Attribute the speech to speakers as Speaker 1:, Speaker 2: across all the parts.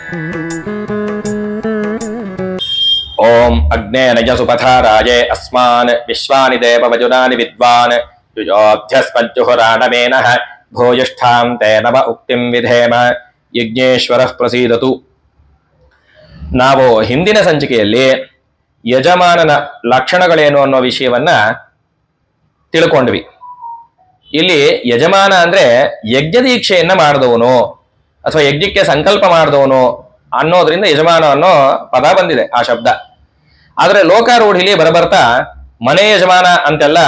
Speaker 1: ओम अग्नेय सुपथाराये अस्मान् विश्वानि देववजुनानि विद्वान् युजोऽध्यस्मज्जुहुराणमेनः भूयिष्ठां ते नव उक्तिं विधेम यज्ञेश्वरः प्रसीदतु। ನಾವು ಹಿಂದಿನ ಸಂಚಿಕೆಯಲ್ಲಿ ಯಜಮಾನನ ಲಕ್ಷಣಗಳೇನು ಅನ್ನೋ ವಿಷಯವನ್ನ ತಿಳ್ಕೊಂಡ್ವಿ. ಇಲ್ಲಿ ಯಜಮಾನ ಅಂದ್ರೆ ಯಜ್ಞ ದೀಕ್ಷೆಯನ್ನ ಮಾಡಿದವನು ಅಥವಾ ಯಜ್ಞಕ್ಕೆ ಸಂಕಲ್ಪ ಮಾಡಿದವನು ಅನ್ನೋದ್ರಿಂದ ಯಜಮಾನ ಅನ್ನೋ ಪದ ಬಂದಿದೆ, ಆ ಶಬ್ದ. ಆದ್ರೆ ಲೋಕಾರೂಢಿಲಿ ಬರಬರ್ತಾ ಮನೆ ಯಜಮಾನ ಅಂತೆಲ್ಲ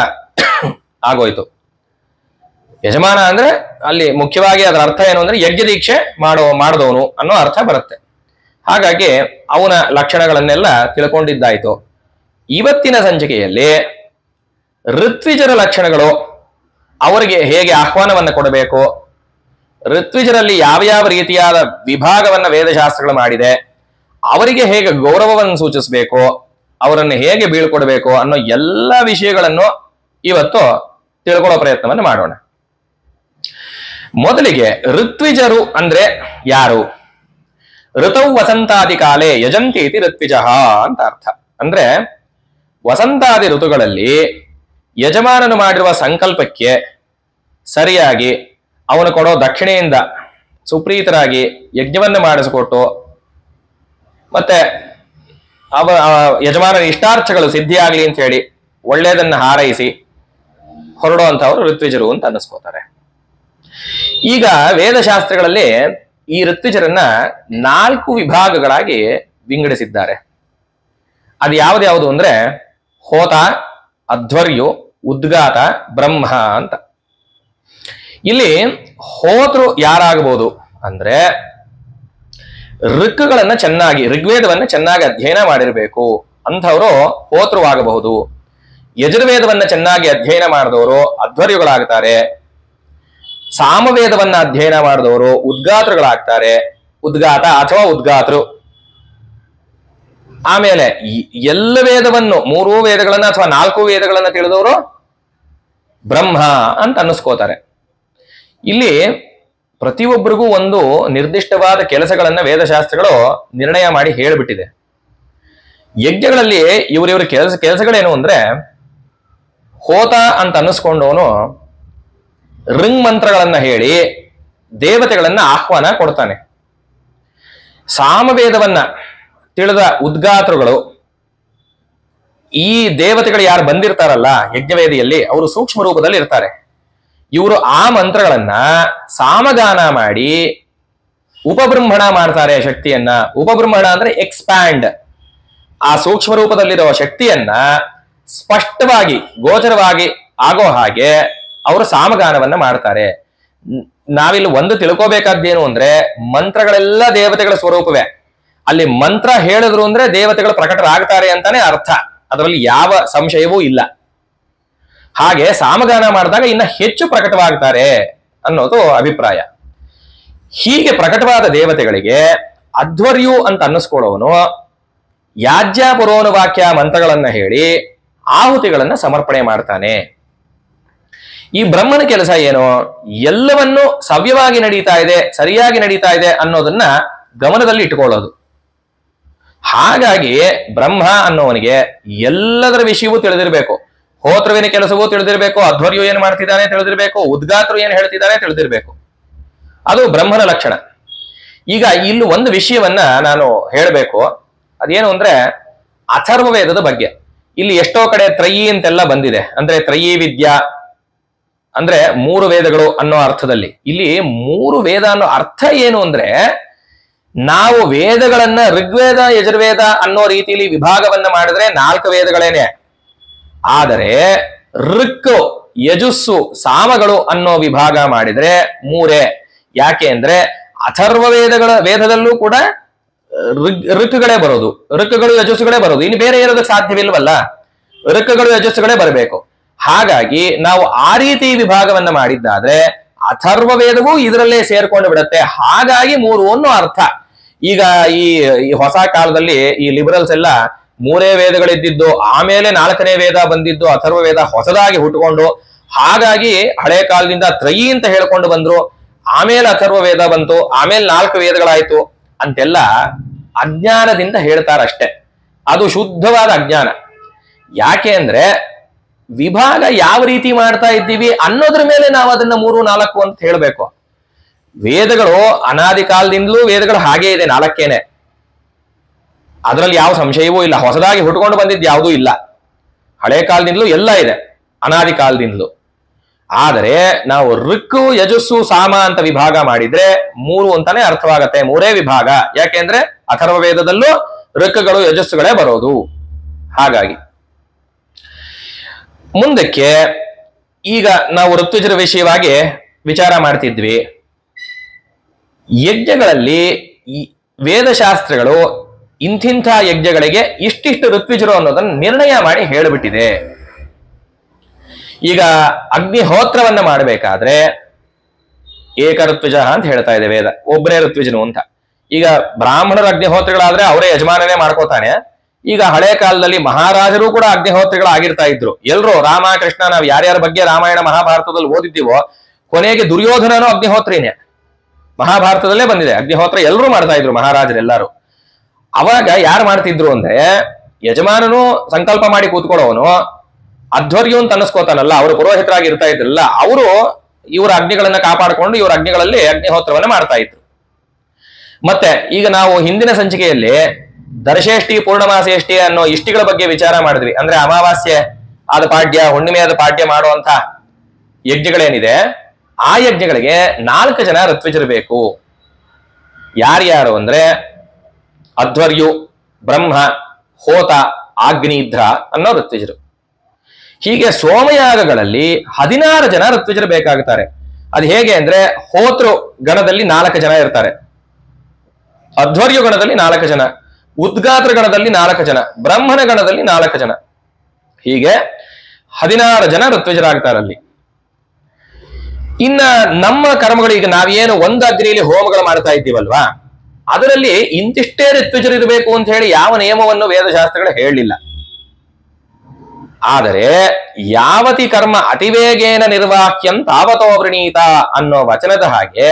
Speaker 1: ಆಗೋಯ್ತು. ಯಜಮಾನ ಅಂದ್ರೆ ಅಲ್ಲಿ ಮುಖ್ಯವಾಗಿ ಅದರ ಅರ್ಥ ಏನು ಅಂದ್ರೆ ಯಜ್ಞ ದೀಕ್ಷೆ ಮಾಡಿದವನು ಅನ್ನೋ ಅರ್ಥ ಬರುತ್ತೆ. ಹಾಗಾಗಿ ಅವನ ಲಕ್ಷಣಗಳನ್ನೆಲ್ಲ ತಿಳ್ಕೊಂಡಿದ್ದಾಯ್ತು. ಇವತ್ತಿನ ಸಂಚಿಕೆಯಲ್ಲಿ ಋತ್ವಿಜರ ಲಕ್ಷಣಗಳು, ಅವರಿಗೆ ಹೇಗೆ ಆಹ್ವಾನವನ್ನು ಕೊಡಬೇಕು, ಋತ್ವಿಜರಲ್ಲಿ ಯಾವ ಯಾವ ರೀತಿಯಾದ ವಿಭಾಗವನ್ನ ವೇದಶಾಸ್ತ್ರಗಳು ಮಾಡಿದೆ, ಅವರಿಗೆ ಹೇಗೆ ಗೌರವವನ್ನು ಸೂಚಿಸಬೇಕು, ಅವರನ್ನು ಹೇಗೆ ಬೀಳ್ಕೊಡ್ಬೇಕು ಅನ್ನೋ ಎಲ್ಲ ವಿಷಯಗಳನ್ನು ಇವತ್ತು ತಿಳ್ಕೊಳ್ಳೋ ಪ್ರಯತ್ನವನ್ನು ಮಾಡೋಣ. ಮೊದಲಿಗೆ ಋತ್ವಿಜರು ಅಂದ್ರೆ ಯಾರು? ಋತೌ ವಸಂತಾದಿ ಕಾಲೇ ಯಜಂತಿ ಇತಿ ಋತ್ವಿಜಃ ಅಂತ ಅರ್ಥ. ಅಂದ್ರೆ ವಸಂತಾದಿ ಋತುಗಳಲ್ಲಿ ಯಜಮಾನನು ಮಾಡಿರುವ ಸಂಕಲ್ಪಕ್ಕೆ ಸರಿಯಾಗಿ ಅವನು ಕೊಡೋ ದಕ್ಷಿಣೆಯಿಂದ ಸುಪ್ರೀತರಾಗಿ ಯಜ್ಞವನ್ನು ಮಾಡಿಸಿಕೊಟ್ಟು ಮತ್ತೆ ಯಜಮಾನನ ಇಷ್ಟಾರ್ಥಗಳು ಸಿದ್ಧಿಯಾಗ್ಲಿ ಅಂತ ಹೇಳಿ ಒಳ್ಳೆಯದನ್ನ ಹಾರೈಸಿ ಹೊರಡುವಂತವರು ಋತ್ವಿಜರು ಅಂತ ಅನ್ನಿಸ್ಕೋತಾರೆ. ಈಗ ವೇದಶಾಸ್ತ್ರಗಳಲ್ಲಿ ಈ ಋತ್ವಿಜರನ್ನ 4 ವಿಭಾಗಗಳಾಗಿ ವಿಂಗಡಿಸಿದ್ದಾರೆ. ಅದು ಯಾವ್ದು ಅಂದ್ರೆ ಹೋತ, ಅಧ್ವರ್ಯು, ಉದ್ಗಾತ, ಬ್ರಹ್ಮ ಅಂತ. ಇಲ್ಲಿ ಹೋತೃ ಯಾರಾಗಬಹುದು ಅಂದ್ರೆ ಋಕ್ಕುಗಳನ್ನ ಚೆನ್ನಾಗಿ, ಋಗ್ವೇದವನ್ನ ಚೆನ್ನಾಗಿ ಅಧ್ಯಯನ ಮಾಡಿರಬೇಕು ಅಂಥವರು ಹೋತೃವಾಗಬಹುದು. ಯಜುರ್ವೇದವನ್ನ ಚೆನ್ನಾಗಿ ಅಧ್ಯಯನ ಮಾಡಿದವರು ಅಧ್ವರ್ಯುಗಳಾಗ್ತಾರೆ. ಸಾಮವೇದವನ್ನ ಅಧ್ಯಯನ ಮಾಡಿದವರು ಉದ್ಗಾತೃಗಳಾಗ್ತಾರೆ, ಉದ್ಗಾತ ಅಥವಾ ಉದ್ಗಾತೃ. ಆಮೇಲೆ ಎಲ್ಲ ವೇದವನ್ನು, 3 ವೇದಗಳನ್ನ ಅಥವಾ 4 ವೇದಗಳನ್ನ ತಿಳಿದವರು ಬ್ರಹ್ಮ ಅಂತ ಅನ್ನಿಸ್ಕೋತಾರೆ. ಇಲ್ಲಿ ಪ್ರತಿಯೊಬ್ಬರಿಗೂ ಒಂದು ನಿರ್ದಿಷ್ಟವಾದ ಕೆಲಸಗಳನ್ನ ವೇದಶಾಸ್ತ್ರಗಳು ನಿರ್ಣಯ ಮಾಡಿ ಹೇಳಿಬಿಟ್ಟಿದೆ. ಯಜ್ಞಗಳಲ್ಲಿ ಇವ್ರ ಕೆಲಸಗಳೇನು ಅಂದ್ರೆ ಹೋತ ಅಂತ ಅನ್ನಿಸ್ಕೊಂಡವನು ಋಂಗ್ ಮಂತ್ರಗಳನ್ನ ಹೇಳಿ ದೇವತೆಗಳನ್ನ ಆಹ್ವಾನ ಕೊಡ್ತಾನೆ. ಸಾಮವೇದವನ್ನ ತಿಳಿದ ಉದ್ಗಾತೃಗಳು ಈ ದೇವತೆಗಳು ಯಾರು ಬಂದಿರ್ತಾರಲ್ಲ ಯಜ್ಞವೇದಿಯಲ್ಲಿ, ಅವರು ಸೂಕ್ಷ್ಮ ರೂಪದಲ್ಲಿ ಇರ್ತಾರೆ. ಇವರು ಆ ಮಂತ್ರಗಳನ್ನ ಸಾಮಗಾನ ಮಾಡಿ ಉಪಬೃಂಹಣ ಮಾಡ್ತಾರೆ ಶಕ್ತಿಯನ್ನ. ಉಪಬೃಂಹಣ ಅಂದ್ರೆ ಎಕ್ಸ್ಪ್ಯಾಂಡ್. ಆ ಸೂಕ್ಷ್ಮ ರೂಪದಲ್ಲಿರೋ ಶಕ್ತಿಯನ್ನ ಸ್ಪಷ್ಟವಾಗಿ ಗೋಚರವಾಗಿ ಆಗೋ ಹಾಗೆ ಅವರು ಸಾಮಗಾನವನ್ನ ಮಾಡ್ತಾರೆ. ನಾವಿಲ್ಲಿ ಒಂದು ತಿಳ್ಕೋಬೇಕಾದ್ದೇನು ಅಂದ್ರೆ ಮಂತ್ರಗಳೆಲ್ಲ ದೇವತೆಗಳ ಸ್ವರೂಪವೇ. ಅಲ್ಲಿ ಮಂತ್ರ ಹೇಳಿದ್ರು ಅಂದ್ರೆ ದೇವತೆಗಳು ಪ್ರಕಟರಾಗ್ತಾರೆ ಅಂತಾನೆ ಅರ್ಥ, ಅದರಲ್ಲಿ ಯಾವ ಸಂಶಯವೂ ಇಲ್ಲ. ಹಾಗೆ ಸಾಮಗಾನ ಮಾಡಿದಾಗ ಇನ್ನ ಹೆಚ್ಚು ಪ್ರಕಟವಾಗ್ತಾರೆ ಅನ್ನೋದು ಅಭಿಪ್ರಾಯ. ಹೀಗೆ ಪ್ರಕಟವಾದ ದೇವತೆಗಳಿಗೆ ಅಧ್ವರ್ಯು ಅಂತ ಅನ್ನಿಸ್ಕೊಳ್ಳೋನು ಯಾಜ್ಯ ಪುರೋನುವಾಕ್ಯ ಮಂತ್ರಗಳನ್ನ ಹೇಳಿ ಆಹುತಿಗಳನ್ನ ಸಮರ್ಪಣೆ ಮಾಡ್ತಾನೆ. ಈ ಬ್ರಹ್ಮನ ಕೆಲಸ ಏನು? ಎಲ್ಲವನ್ನೂ ಸವ್ಯವಾಗಿ ನಡೀತಾ ಇದೆ, ಸರಿಯಾಗಿ ನಡೀತಾ ಇದೆ ಅನ್ನೋದನ್ನ ಗಮನದಲ್ಲಿ ಇಟ್ಕೊಳ್ಳೋದು. ಹಾಗಾಗಿ ಬ್ರಹ್ಮ ಅನ್ನೋವನಿಗೆ ಎಲ್ಲದರ ವಿಷಯವೂ ತಿಳಿದಿರ್ಬೇಕು. ಹೋತೃವಿನ ಕೆಲಸವೂ ತಿಳಿದಿರ್ಬೇಕು, ಅಧ್ವರ್ಯು ಏನ್ ಮಾಡ್ತಿದ್ದಾನೆ ತಿಳಿದಿರ್ಬೇಕು, ಉದ್ಗಾತರು ಏನ್ ಹೇಳ್ತಿದ್ದಾನೆ ತಿಳಿದಿರ್ಬೇಕು. ಅದು ಬ್ರಹ್ಮನ ಲಕ್ಷಣ. ಈಗ ಇಲ್ಲಿ ಒಂದು ವಿಷಯವನ್ನ ನಾನು ಹೇಳಬೇಕು. ಅದೇನು ಅಂದ್ರೆ ಅಥರ್ವ ವೇದದ ಬಗ್ಗೆ. ಇಲ್ಲಿ ಎಷ್ಟೋ ಕಡೆ ತ್ರಯಿ ಅಂತೆಲ್ಲ ಬಂದಿದೆ. ಅಂದ್ರೆ ತ್ರಯಿ ವಿದ್ಯಾ ಅಂದ್ರೆ 3 ವೇದಗಳು ಅನ್ನೋ ಅರ್ಥದಲ್ಲಿ. ಇಲ್ಲಿ 3 ವೇದ ಅನ್ನೋ ಅರ್ಥ ಏನು ಅಂದ್ರೆ ನಾವು ವೇದಗಳನ್ನ ಋಗ್ವೇದ ಯಜುರ್ವೇದ ಅನ್ನೋ ರೀತಿಯಲ್ಲಿ ವಿಭಾಗವನ್ನ ಮಾಡಿದ್ರೆ 4 ವೇದಗಳೇನೆ. ಆದರೆ ಋಕ್, ಯಜುಸ್ಸು, ಸಾಮಗಳು ಅನ್ನೋ ವಿಭಾಗ ಮಾಡಿದ್ರೆ 3. ಯಾಕೆ ಅಂದ್ರೆ ಅಥರ್ವ ವೇದದಲ್ಲೂ ಕೂಡ ಋಕ್ಕುಗಳೇ ಬರೋದು, ಋಕ್ಕುಗಳು ಯಜಸ್ಸುಗಳೇ ಬರೋದು. ಇನ್ನು ಬೇರೆ ಇರೋದಕ್ಕೆ ಸಾಧ್ಯವಿಲ್ವಲ್ಲ, ಋಕ್ಕುಗಳು ಯಜಸ್ಸುಗಳೇ ಬರಬೇಕು. ಹಾಗಾಗಿ ನಾವು ಆ ರೀತಿ ವಿಭಾಗವನ್ನ ಮಾಡಿದ್ದಾದ್ರೆ ಅಥರ್ವ ವೇದವೂ ಇದರಲ್ಲೇ ಸೇರ್ಕೊಂಡು ಬಿಡುತ್ತೆ. ಹಾಗಾಗಿ 3 ಅನ್ನೋ ಅರ್ಥ. ಈಗ ಈ ಹೊಸ ಕಾಲದಲ್ಲಿ ಈ ಲಿಬರಲ್ಸ್ ಎಲ್ಲ 3 ವೇದಗಳಿದ್ದಿದ್ದು, ಆಮೇಲೆ 4ನೇ ವೇದ ಬಂದಿದ್ದು, ಅಥರ್ವ ವೇದ ಹೊಸದಾಗಿ ಹುಟ್ಟುಕೊಂಡು, ಹಾಗಾಗಿ ಹಳೆ ಕಾಲದಿಂದ ತ್ರಯಿ ಅಂತ ಹೇಳ್ಕೊಂಡು ಬಂದ್ರು. ಆಮೇಲೆ ಅಥರ್ವ ವೇದ ಬಂತು, ಆಮೇಲೆ 4 ವೇದಗಳಾಯ್ತು. ಅಂತೆಲ್ಲ ಅಜ್ಞಾನದಿಂದ ಹೇಳ್ತಾರಷ್ಟೆ. ಅದು ಶುದ್ಧವಾದ ಅಜ್ಞಾನ. ಯಾಕೆ ಅಂದ್ರೆ ವಿಭಾಗ ಯಾವ ರೀತಿ ಮಾಡ್ತಾ ಇದ್ದೀವಿ ಅನ್ನೋದ್ರ ಮೇಲೆ ನಾವು ಅದನ್ನ 3, 4 ಅಂತ ಹೇಳ್ಬೇಕು. ವೇದಗಳು ಅನಾದಿ ಕಾಲದಿಂದಲೂ ವೇದಗಳು ಹಾಗೇ ಇದೆ, 4 ಅದರಲ್ಲಿ ಯಾವ ಸಂಶಯವೂ ಇಲ್ಲ. ಹೊಸದಾಗಿ ಹುಟ್ಕೊಂಡು ಬಂದಿದ್ದು ಯಾವುದೂ ಇಲ್ಲ. ಹಳೆ ಕಾಲದಿಂದಲೂ ಎಲ್ಲ ಇದೆ, ಅನಾದಿ ಕಾಲದಿಂದಲೂ. ಆದರೆ ನಾವು ಋಕ್ಕು, ಯಜಸ್ಸು, ಸಾಮ ಅಂತ ವಿಭಾಗ ಮಾಡಿದ್ರೆ 3 ಅಂತಾನೆ ಅರ್ಥವಾಗತ್ತೆ. 3 ವಿಭಾಗ. ಯಾಕೆಂದ್ರೆ ಅಥರ್ವ ವೇದದಲ್ಲೂ ಋಕ್ಕುಗಳು, ಯಜಸ್ಸುಗಳೇ ಬರೋದು. ಹಾಗಾಗಿ ಮುಂದಕ್ಕೆ ಈಗ ನಾವು ಋತ್ವಿಜರ ವಿಷಯವಾಗಿ ವಿಚಾರ ಮಾಡ್ತಿದ್ವಿ. ಯಜ್ಞಗಳಲ್ಲಿ ವೇದಶಾಸ್ತ್ರಗಳು ಇಂಥಿಂಥ ಯಜ್ಞಗಳಿಗೆ ಇಷ್ಟಿಷ್ಟು ಋತ್ವಿಜರು ಅನ್ನೋದನ್ನು ನಿರ್ಣಯ ಮಾಡಿ ಹೇಳಿಬಿಟ್ಟಿದೆ. ಈಗ ಅಗ್ನಿಹೋತ್ರವನ್ನ ಮಾಡಬೇಕಾದ್ರೆ ಏಕ ಋತ್ವಿಜ ಅಂತ ಹೇಳ್ತಾ ಇದೆ ವೇದ, ಒಬ್ಬನೇ ಋತ್ವಿಜನು ಅಂತ. ಈಗ ಬ್ರಾಹ್ಮಣರ ಅಗ್ನಿಹೋತ್ರಗಳಾದ್ರೆ ಅವರೇ ಯಜಮಾನನೇ ಮಾಡ್ಕೋತಾನೆ. ಈಗ ಹಳೆ ಕಾಲದಲ್ಲಿ ಮಹಾರಾಜರು ಕೂಡ ಅಗ್ನಿಹೋತ್ರಗಳಾಗಿರ್ತಾ ಇದ್ರು. ಎಲ್ರು ರಾಮ, ಕೃಷ್ಣ, ನಾವು ಯಾರ್ಯಾರ ಬಗ್ಗೆ ರಾಮಾಯಣ ಮಹಾಭಾರತದಲ್ಲಿ ಓದಿದ್ದೀವೋ ಕೊನೆಗೆ ದುರ್ಯೋಧನನು ಅಗ್ನಿಹೋತ್ರಿನೇ. ಮಹಾಭಾರತದಲ್ಲೇ ಬಂದಿದೆ ಅಗ್ನಿಹೋತ್ರ. ಎಲ್ಲರೂ ಮಾಡ್ತಾ ಇದ್ರು ಮಹಾರಾಜರೆಲ್ಲರೂ. ಅವಾಗ ಯಾರು ಮಾಡ್ತಿದ್ರು ಅಂದ್ರೆ ಯಜಮಾನನು ಸಂಕಲ್ಪ ಮಾಡಿ ಕೂತ್ಕೊಳ್ಳೋನು, ಅಧ್ವರ್ಯು ಅಂತ ಅನ್ನಿಸ್ಕೋತಾನಲ್ಲ, ಅವರು ಪುರೋಹಿತರಾಗಿ ಇರ್ತಾ ಇದ್ರಲ್ಲ, ಅವರು ಇವರ ಅಗ್ನಿಗಳನ್ನ ಕಾಪಾಡಿಕೊಂಡು ಇವರ ಅಗ್ನಿಗಳಲ್ಲಿ ಅಗ್ನಿಹೋತ್ರವನ್ನ ಮಾಡ್ತಾ ಇದ್ರು. ಮತ್ತೆ ಈಗ ನಾವು ಹಿಂದಿನ ಸಂಚಿಕೆಯಲ್ಲಿ ದರ್ಶೇಷ್ಟಿ, ಪೂರ್ಣಮಾಸೇಷ್ಟಿ ಅನ್ನೋ ಇಷ್ಟಿಗಳ ಬಗ್ಗೆ ವಿಚಾರ ಮಾಡಿದ್ವಿ. ಅಂದ್ರೆ ಅಮಾವಾಸ್ಯೆ ಆದ ಪಾಡ್ಯ, ಹುಣ್ಣಿಮೆಯಾದ ಪಾಡ್ಯ ಮಾಡುವಂತ ಯಜ್ಞಗಳೇನಿದೆ, ಆ ಯಜ್ಞಗಳಿಗೆ 4 ಜನ ಋತ್ವಿಜರು ಬೇಕು. ಯಾರ್ಯಾರು ಅಂದ್ರೆ ಅಧ್ವರ್ಯು, ಬ್ರಹ್ಮ, ಹೋತ, ಆಗ್ನಿಧ್ರ ಅನ್ನೋ ಋತ್ವಿಜರು. ಹೀಗೆ ಸೋಮಯಾಗಗಳಲ್ಲಿ 16 ಜನ ಋತ್ವಿಜರು ಬೇಕಾಗುತ್ತಾರೆ. ಅದು ಹೇಗೆ ಅಂದ್ರೆ ಹೋತೃ ಗಣದಲ್ಲಿ 4 ಜನ ಇರ್ತಾರೆ, ಅಧ್ವರ್ಯು ಗಣದಲ್ಲಿ 4 ಜನ, ಉದ್ಗಾತ್ರ ಗಣದಲ್ಲಿ 4 ಜನ, ಬ್ರಹ್ಮನ ಗಣದಲ್ಲಿ 4 ಜನ. ಹೀಗೆ 16 ಜನ ಋತ್ವಿಜರಾಗ್ತಾರಲ್ಲಿ. ಇನ್ನ ನಮ್ಮ ಕರ್ಮಗಳು, ಈಗ ನಾವೇನು ಒಂದು ಅಗ್ನಿಯಲ್ಲಿ ಹೋಮಗಳು ಮಾಡ್ತಾ ಇದ್ದೀವಲ್ವಾ, ಅದರಲ್ಲಿ ಇಂತಿಷ್ಟೇ ಋತ್ವಿಜರು ಇರಬೇಕು ಅಂತ ಹೇಳಿ ಯಾವ ನಿಯಮವನ್ನು ವೇದಶಾಸ್ತ್ರಗಳು ಹೇಳಲಿಲ್ಲ. ಆದರೆ ಯಾವತಿ ಕರ್ಮ ಅತಿವೇಗೇನ ನಿರ್ವಾಕ್ಯಂ ತಾವತೋ ವೃಣೀತ ಅನ್ನೋ ವಚನದ ಹಾಗೆ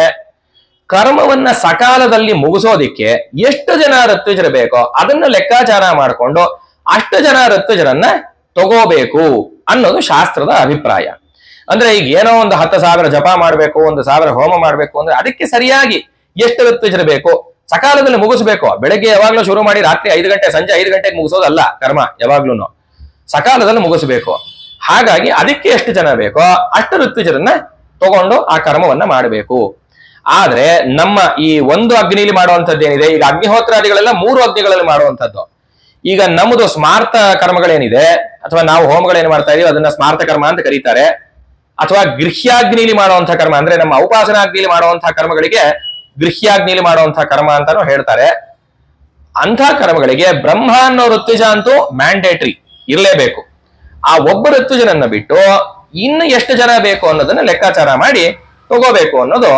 Speaker 1: ಕರ್ಮವನ್ನ ಸಕಾಲದಲ್ಲಿ ಮುಗಿಸೋದಿಕ್ಕೆ ಎಷ್ಟು ಜನ ಋತ್ವಿಜರು ಬೇಕೋ ಅದನ್ನ ಲೆಕ್ಕಾಚಾರ ಮಾಡಿಕೊಂಡು ಅಷ್ಟು ಜನ ಋತ್ವಿಜರನ್ನ ತಗೋಬೇಕು ಅನ್ನೋದು ಶಾಸ್ತ್ರದ ಅಭಿಪ್ರಾಯ. ಅಂದ್ರೆ ಈಗ ಏನೋ ಒಂದು 10,000 ಜಪ ಮಾಡ್ಬೇಕು, 1,000 ಹೋಮ ಮಾಡ್ಬೇಕು ಅಂದ್ರೆ ಅದಕ್ಕೆ ಸರಿಯಾಗಿ ಎಷ್ಟು ಋತ್ವಿಜರು ಬೇಕು, ಸಕಾಲದಲ್ಲಿ ಮುಗಿಸ್ಬೇಕು. ಬೆಳಗ್ಗೆ ಯಾವಾಗ್ಲೂ ಶುರು ಮಾಡಿ ರಾತ್ರಿ 5 ಗಂಟೆ, ಸಂಜೆ 5 ಗಂಟೆಗೆ ಮುಗಿಸೋದಲ್ಲ ಕರ್ಮ. ಯಾವಾಗ್ಲೂ ಸಕಾಲದಲ್ಲಿ ಮುಗಿಸ್ಬೇಕು. ಹಾಗಾಗಿ ಅದಕ್ಕೆ ಎಷ್ಟು ಜನ ಬೇಕೋ ಅಷ್ಟು ಋತ್ವಿಜರನ್ನ ತಗೊಂಡು ಆ ಕರ್ಮವನ್ನ ಮಾಡಬೇಕು. ಆದ್ರೆ ನಮ್ಮ ಈ ಒಂದು ಅಗ್ನಿಲಿ ಮಾಡುವಂತದ್ದೇನಿದೆ, ಈಗ ಅಗ್ನಿಹೋತ್ರಾದಿಗಳೆಲ್ಲ 3 ಅಗ್ನಿಗಳಲ್ಲಿ ಮಾಡುವಂತದ್ದು. ಈಗ ನಮ್ಮದು ಸ್ಮಾರ್ತ ಕರ್ಮಗಳೇನಿದೆ ಅಥವಾ ನಾವು ಹೋಮಗಳೇನು ಮಾಡ್ತಾ ಇದೀವಿ ಅದನ್ನ ಸ್ಮಾರ್ತ ಕರ್ಮ ಅಂತ ಕರೀತಾರೆ. ಅಥವಾ ಗೃಹ್ಯಾಗ್ನಿಲಿ ಮಾಡುವಂತಹ ಕರ್ಮ, ಅಂದ್ರೆ ನಮ್ಮ ಉಪಾಸನಾಗ್ನಿಲಿ ಮಾಡುವಂತಹ ಕರ್ಮಗಳಿಗೆ ಗೃಹ್ಯಾಗ್ನಿಲಿ ಮಾಡುವಂತಹ ಕರ್ಮ ಅಂತಾನು ಹೇಳ್ತಾರೆ. ಅಂಥ ಕರ್ಮಗಳಿಗೆ ಬ್ರಹ್ಮ ಅನ್ನೋ ಋತ್ವಿಜ ಅಂತೂ ಮ್ಯಾಂಡೇಟ್ರಿ ಇರಲೇಬೇಕು. ಆ ಒಬ್ಬ ಋತ್ವಿಜನನ್ನ ಬಿಟ್ಟು ಇನ್ನು ಎಷ್ಟು ಜನ ಬೇಕು ಅನ್ನೋದನ್ನ ಲೆಕ್ಕಾಚಾರ ಮಾಡಿ ತಗೋಬೇಕು ಅನ್ನೋದು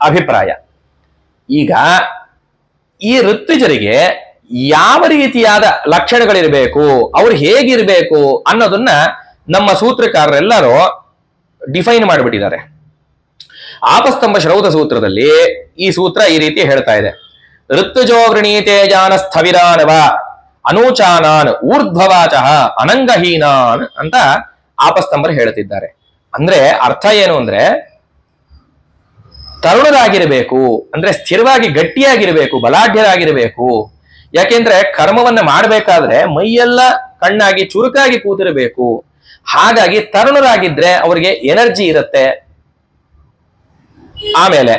Speaker 1: ಅಭಿಪ್ರಾಯ. ಈಗ ಈ ಋತ್ವಿಜರಿಗೆ ಯಾವ ರೀತಿಯಾದ ಲಕ್ಷಣಗಳಿರ್ಬೇಕು, ಅವ್ರು ಹೇಗಿರ್ಬೇಕು ಅನ್ನೋದನ್ನ ನಮ್ಮ ಸೂತ್ರಕಾರರೆಲ್ಲರೂ ಡಿಫೈನ್ ಮಾಡಿಬಿಟ್ಟಿದ್ದಾರೆ. ಆಪಸ್ತಂಭ ಶ್ರೌತ ಸೂತ್ರದಲ್ಲಿ ಈ ಸೂತ್ರ ಈ ರೀತಿ ಹೇಳ್ತಾ ಇದೆ: ಋತ್ವಿಜೋ ವೃಣೀತೆ ಜಾನ ಸ್ಥವಿರಾನವ ಅನೂಚಾನಾನ್ ಊರ್ಧ್ವವಾಚಃ ಅನಂಗಹೀನಾನ್ ಅಂತ ಆಪಸ್ತಂಭರು ಹೇಳ್ತಿದ್ದಾರೆ. ಅಂದ್ರೆ ಅರ್ಥ ಏನು ಅಂದ್ರೆ ತರುಣರಾಗಿರ್ಬೇಕು, ಅಂದ್ರೆ ಸ್ಥಿರವಾಗಿ ಗಟ್ಟಿಯಾಗಿರ್ಬೇಕು, ಬಲಾಢ್ಯರಾಗಿರ್ಬೇಕು. ಯಾಕೆಂದ್ರೆ ಕರ್ಮವನ್ನ ಮಾಡಬೇಕಾದ್ರೆ ಮೈಯೆಲ್ಲ ಕಣ್ಣಾಗಿ ಚುರುಕಾಗಿ ಕೂತಿರಬೇಕು. ಹಾಗಾಗಿ ತರುಣರಾಗಿದ್ರೆ ಅವರಿಗೆ ಎನರ್ಜಿ ಇರುತ್ತೆ. ಆಮೇಲೆ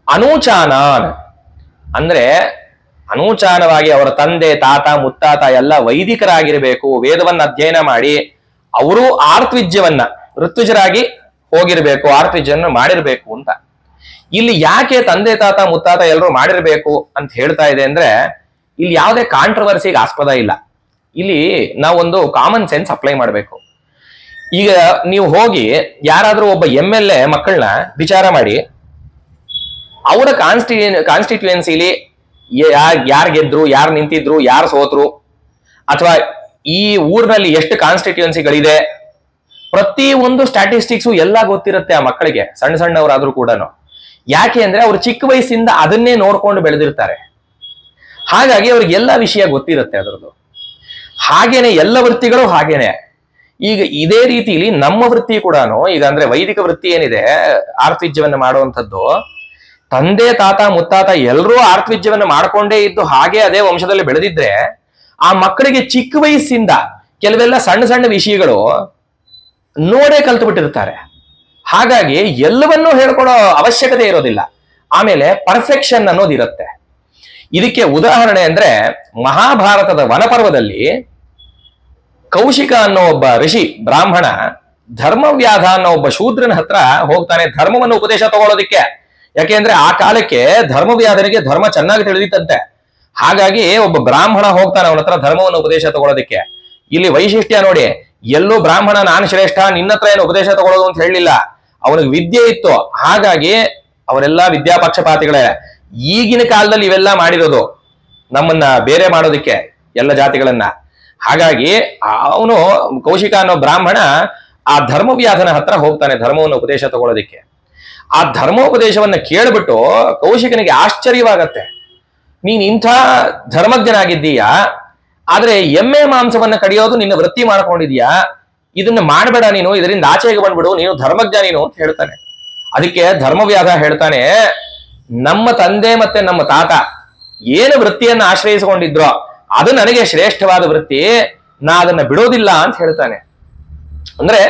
Speaker 1: ಅನೂಚಾನಾನ್ ಅಂದ್ರೆ ಅನೂಚಾನವಾಗಿ ಅವರ ತಂದೆ, ತಾತ, ಮುತ್ತಾತ ಎಲ್ಲ ವೈದಿಕರಾಗಿರ್ಬೇಕು, ವೇದವನ್ನ ಅಧ್ಯಯನ ಮಾಡಿ ಅವರು ಆರ್ತ್ವಿಜ್ಯವನ್ನ ಋತ್ವಿಜರಾಗಿ ಹೋಗಿರ್ಬೇಕು, ಆರ್ತ್ವಿಜ್ಯವನ್ನ ಮಾಡಿರ್ಬೇಕು ಅಂತ. ಇಲ್ಲಿ ಯಾಕೆ ತಂದೆ, ತಾತ, ಮುತ್ತಾತ ಎಲ್ಲರೂ ಮಾಡಿರ್ಬೇಕು ಅಂತ ಹೇಳ್ತಾ ಇದೆ ಅಂದ್ರೆ ಇಲ್ಲಿ ಯಾವುದೇ ಕಾಂಟ್ರವರ್ಸಿಗೆ ಆಸ್ಪದ ಇಲ್ಲ. ಇಲ್ಲಿ ನಾವೊಂದು ಕಾಮನ್ ಸೆನ್ಸ್ ಅಪ್ಲೈ ಮಾಡಬೇಕು. ಈಗ ನೀವು ಹೋಗಿ ಯಾರಾದ್ರೂ ಒಬ್ಬ MLA ಮಕ್ಕಳನ್ನ ವಿಚಾರ ಮಾಡಿ ಅವರ ಕಾನ್ಸ್ಟಿಟ್ಯೂಯೆನ್ಸಿಲಿ ಯಾರು ಗೆದ್ರು, ಯಾರು ನಿಂತಿದ್ರು, ಯಾರು ಸೋತ್ರು, ಅಥವಾ ಈ ಊರಿನಲ್ಲಿ ಎಷ್ಟು ಕಾನ್ಸ್ಟಿಟ್ಯೂಯೆನ್ಸಿಗಳಿದೆ, ಪ್ರತಿ ಒಂದು ಸ್ಟ್ಯಾಟಿಸ್ಟಿಕ್ಸು ಎಲ್ಲ ಗೊತ್ತಿರುತ್ತೆ ಆ ಮಕ್ಕಳಿಗೆ, ಸಣ್ಣ ಸಣ್ಣವರಾದ್ರೂ ಕೂಡ. ಯಾಕೆ ಅಂದ್ರೆ ಅವ್ರು ಚಿಕ್ಕ ವಯಸ್ಸಿಂದ ಅದನ್ನೇ ನೋಡ್ಕೊಂಡು ಬೆಳೆದಿರ್ತಾರೆ. ಹಾಗಾಗಿ ಅವ್ರಿಗೆ ಎಲ್ಲ ವಿಷಯ ಗೊತ್ತಿರುತ್ತೆ ಅದರದ್ದು. ಹಾಗೇನೆ ಎಲ್ಲ ವೃತ್ತಿಗಳು ಹಾಗೇನೆ. ಈಗ ಇದೇ ರೀತಿಲಿ ನಮ್ಮ ವೃತ್ತಿ ಕೂಡ ಈಗ ಅಂದ್ರೆ ವೈದಿಕ ವೃತ್ತಿ ಏನಿದೆ, ಆರ್ತಿಜ್ಯವನ್ನು ಮಾಡುವಂಥದ್ದು, ತಂದೆ ತಾತ ಮುತ್ತಾತ ಎಲ್ಲರೂ ಆರ್ತಿಜ್ಯವನ್ನು ಮಾಡ್ಕೊಂಡೇ ಇದ್ದು ಹಾಗೆ ಅದೇ ವಂಶದಲ್ಲಿ ಬೆಳೆದಿದ್ರೆ ಆ ಮಕ್ಕಳಿಗೆ ಚಿಕ್ಕ ವಯಸ್ಸಿಂದ ಕೆಲವೆಲ್ಲ ಸಣ್ಣ ಸಣ್ಣ ವಿಷಯಗಳು ನೋಡೇ ಕಲ್ತು ಬಿಟ್ಟಿರ್ತಾರೆ. ಹಾಗಾಗಿ ಎಲ್ಲವನ್ನೂ ಹೇಳ್ಕೊಡೋ ಅವಶ್ಯಕತೆ ಇರೋದಿಲ್ಲ. ಆಮೇಲೆ ಪರ್ಫೆಕ್ಷನ್ ಅನ್ನೋದಿರುತ್ತೆ. ಇದಕ್ಕೆ ಉದಾಹರಣೆ ಅಂದ್ರೆ ಮಹಾಭಾರತದ ವನಪರ್ವದಲ್ಲಿ ಕೌಶಿಕ ಅನ್ನೋ ಒಬ್ಬ ಋಷಿ ಬ್ರಾಹ್ಮಣ ಧರ್ಮವ್ಯಾಧ ಅನ್ನೋ ಒಬ್ಬ ಶೂದ್ರನ ಹತ್ರ ಹೋಗ್ತಾನೆ ಧರ್ಮವನ್ನು ಉಪದೇಶ ತಗೊಳ್ಳೋದಿಕ್ಕೆ. ಯಾಕೆಂದ್ರೆ ಆ ಕಾಲಕ್ಕೆ ಧರ್ಮವ್ಯಾಧನಿಗೆ ಧರ್ಮ ಚೆನ್ನಾಗಿ ತಿಳಿದಿತ್ತಂತೆ. ಹಾಗಾಗಿ ಒಬ್ಬ ಬ್ರಾಹ್ಮಣ ಹೋಗ್ತಾನೆ ಅವನ ಹತ್ರ ಧರ್ಮವನ್ನು ಉಪದೇಶ ತಗೊಳ್ಳೋದಿಕ್ಕೆ. ಇಲ್ಲಿ ವೈಶಿಷ್ಟ್ಯ ನೋಡಿ, ಎಲ್ಲೂ ಬ್ರಾಹ್ಮಣ ನಾನು ಶ್ರೇಷ್ಠ, ನಿನ್ನ ಹತ್ರ ಏನು ಉಪದೇಶ ತಗೊಳ್ಳೋದು ಅಂತ ಹೇಳಲಿಲ್ಲ. ಅವನಿಗೆ ವಿದ್ಯೆ ಇತ್ತು. ಹಾಗಾಗಿ ಅವರೆಲ್ಲ ವಿದ್ಯಾಪಕ್ಷಪಾತಿಗಳೇ. ಈಗಿನ ಕಾಲದಲ್ಲಿ ಇವೆಲ್ಲ ಮಾಡಿರೋದು ನಮ್ಮನ್ನ ಬೇರೆ ಮಾಡೋದಿಕ್ಕೆ ಎಲ್ಲ ಜಾತಿಗಳನ್ನ. ಹಾಗಾಗಿ ಅವನು ಕೌಶಿಕ ಅನ್ನೋ ಬ್ರಾಹ್ಮಣ ಆ ಧರ್ಮವ್ಯಾಧನ ಹತ್ರ ಹೋಗ್ತಾನೆ ಧರ್ಮವನ್ನು ಉಪದೇಶ ತಗೊಳ್ಳೋದಿಕ್ಕೆ. ಆ ಧರ್ಮೋಪದೇಶವನ್ನ ಕೇಳ್ಬಿಟ್ಟು ಕೌಶಿಕನಿಗೆ ಆಶ್ಚರ್ಯವಾಗತ್ತೆ. ನೀನ್ ಇಂಥ ಧರ್ಮಜ್ಞನಾಗಿದ್ದೀಯಾ, ಆದ್ರೆ ಎಮ್ಮೆ ಮಾಂಸವನ್ನ ಕಡಿಯೋದು ನಿನ್ನ ವೃತ್ತಿ ಮಾಡ್ಕೊಂಡಿದ್ಯಾ, ಇದನ್ನ ಮಾಡಬೇಡ ನೀನು, ಇದರಿಂದ ಆಚೆಗೆ ಬಂದ್ಬಿಡು, ನೀನು ಧರ್ಮಜ್ಞ ನೀನು ಅಂತ ಹೇಳ್ತಾನೆ. ಅದಕ್ಕೆ ಧರ್ಮವ್ಯಾಧ ಹೇಳ್ತಾನೆ, ನಮ್ಮ ತಂದೆ ಮತ್ತೆ ನಮ್ಮ ತಾತ ಏನು ವೃತ್ತಿಯನ್ನು ಆಶ್ರಯಿಸಿಕೊಂಡಿದ್ರೋ ಅದು ನನಗೆ ಶ್ರೇಷ್ಠವಾದ ವೃತ್ತಿ, ನಾ ಅದನ್ನ ಬಿಡೋದಿಲ್ಲ ಅಂತ ಹೇಳ್ತಾನೆ. ಅಂದ್ರೆ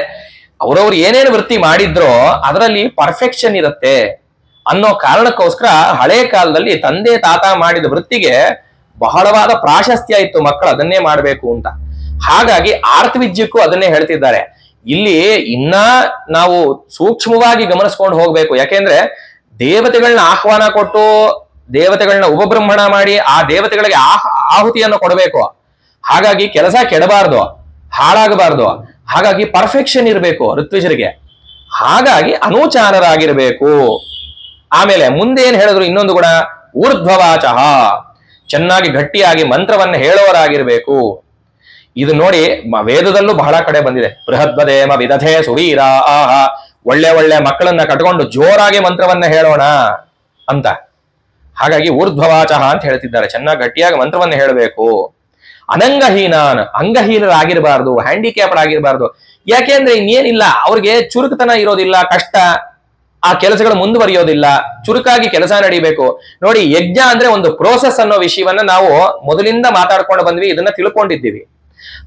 Speaker 1: ಅವರವ್ರು ಏನೇನು ವೃತ್ತಿ ಮಾಡಿದ್ರೋ ಅದರಲ್ಲಿ ಪರ್ಫೆಕ್ಷನ್ ಇರುತ್ತೆ ಅನ್ನೋ ಕಾರಣಕ್ಕೋಸ್ಕರ ಹಳೆ ಕಾಲದಲ್ಲಿ ತಂದೆ ತಾತ ಮಾಡಿದ ವೃತ್ತಿಗೆ ಬಹಳವಾದ ಪ್ರಾಶಸ್ತ್ಯ ಇತ್ತು, ಮಕ್ಕಳು ಅದನ್ನೇ ಮಾಡಬೇಕು ಅಂತ. ಹಾಗಾಗಿ ಆರ್ತವಿದ್ಯಕ್ಕೂ ಅದನ್ನೇ ಹೇಳ್ತಿದ್ದಾರೆ. ಇಲ್ಲಿ ಇನ್ನ ನಾವು ಸೂಕ್ಷ್ಮವಾಗಿ ಗಮನಿಸ್ಕೊಂಡು ಹೋಗ್ಬೇಕು. ಯಾಕೆಂದ್ರೆ ದೇವತೆಗಳನ್ನ ಆಹ್ವಾನ ಕೊಟ್ಟು ದೇವತೆಗಳನ್ನ ಉಪಬ್ರಹ್ಮಣ ಮಾಡಿ ಆ ದೇವತೆಗಳಿಗೆ ಆಹುತಿಯನ್ನು ಕೊಡಬೇಕು. ಹಾಗಾಗಿ ಕೆಲಸ ಕೆಡಬಾರ್ದು, ಹಾಳಾಗಬಾರ್ದು. ಹಾಗಾಗಿ ಪರ್ಫೆಕ್ಷನ್ ಇರಬೇಕು ಋತ್ವಿಜರಿಗೆ. ಹಾಗಾಗಿ ಅನೂಚಾನರಾಗಿರ್ಬೇಕು. ಆಮೇಲೆ ಮುಂದೆ ಏನ್ ಹೇಳಿದ್ರು, ಇನ್ನೊಂದು ಗುಣ ಊರ್ಧ್ವವಾಚಃ, ಚೆನ್ನಾಗಿ ಗಟ್ಟಿಯಾಗಿ ಮಂತ್ರವನ್ನ ಹೇಳೋರಾಗಿರ್ಬೇಕು. ಇದು ನೋಡಿ ವೇದದಲ್ಲೂ ಬಹಳ ಕಡೆ ಬಂದಿದೆ. ಬೃಹದ್ವದೇಮ ವಿದಧೆ ಸುವೀರ ಆಹ, ಒಳ್ಳೆ ಒಳ್ಳೆ ಮಕ್ಕಳನ್ನ ಕಟ್ಕೊಂಡು ಜೋರಾಗಿ ಮಂತ್ರವನ್ನ ಹೇಳೋಣ ಅಂತ. ಹಾಗಾಗಿ ಊರ್ಧ್ವವಾಚಃ ಅಂತ ಹೇಳ್ತಿದ್ದಾರೆ, ಚೆನ್ನಾಗಿ ಗಟ್ಟಿಯಾಗಿ ಮಂತ್ರವನ್ನ ಹೇಳಬೇಕು. ಅನಂಗಹೀನಾನ್, ಅಂಗಹೀನರಾಗಿರ್ಬಾರ್ದು, ಹ್ಯಾಂಡಿಕ್ಯಾಪ್ಡ್ ಆಗಿರ್ಬಾರ್ದು. ಯಾಕೆಂದ್ರೆ ಇನ್ನೇನಿಲ್ಲ, ಅವ್ರಿಗೆ ಚುರುಕುತನ ಇರೋದಿಲ್ಲ, ಕಷ್ಟ, ಆ ಕೆಲಸಗಳು ಮುಂದುವರಿಯೋದಿಲ್ಲ, ಚುರುಕಾಗಿ ಕೆಲಸ ನಡಿಬೇಕು. ನೋಡಿ, ಯಜ್ಞ ಅಂದ್ರೆ ಒಂದು ಪ್ರೋಸೆಸ್ ಅನ್ನೋ ವಿಷಯವನ್ನ ನಾವು ಮೊದಲಿಂದ ಮಾತಾಡ್ಕೊಂಡು ಬಂದ್ವಿ, ಇದನ್ನ ತಿಳ್ಕೊಂಡಿದ್ದೀವಿ.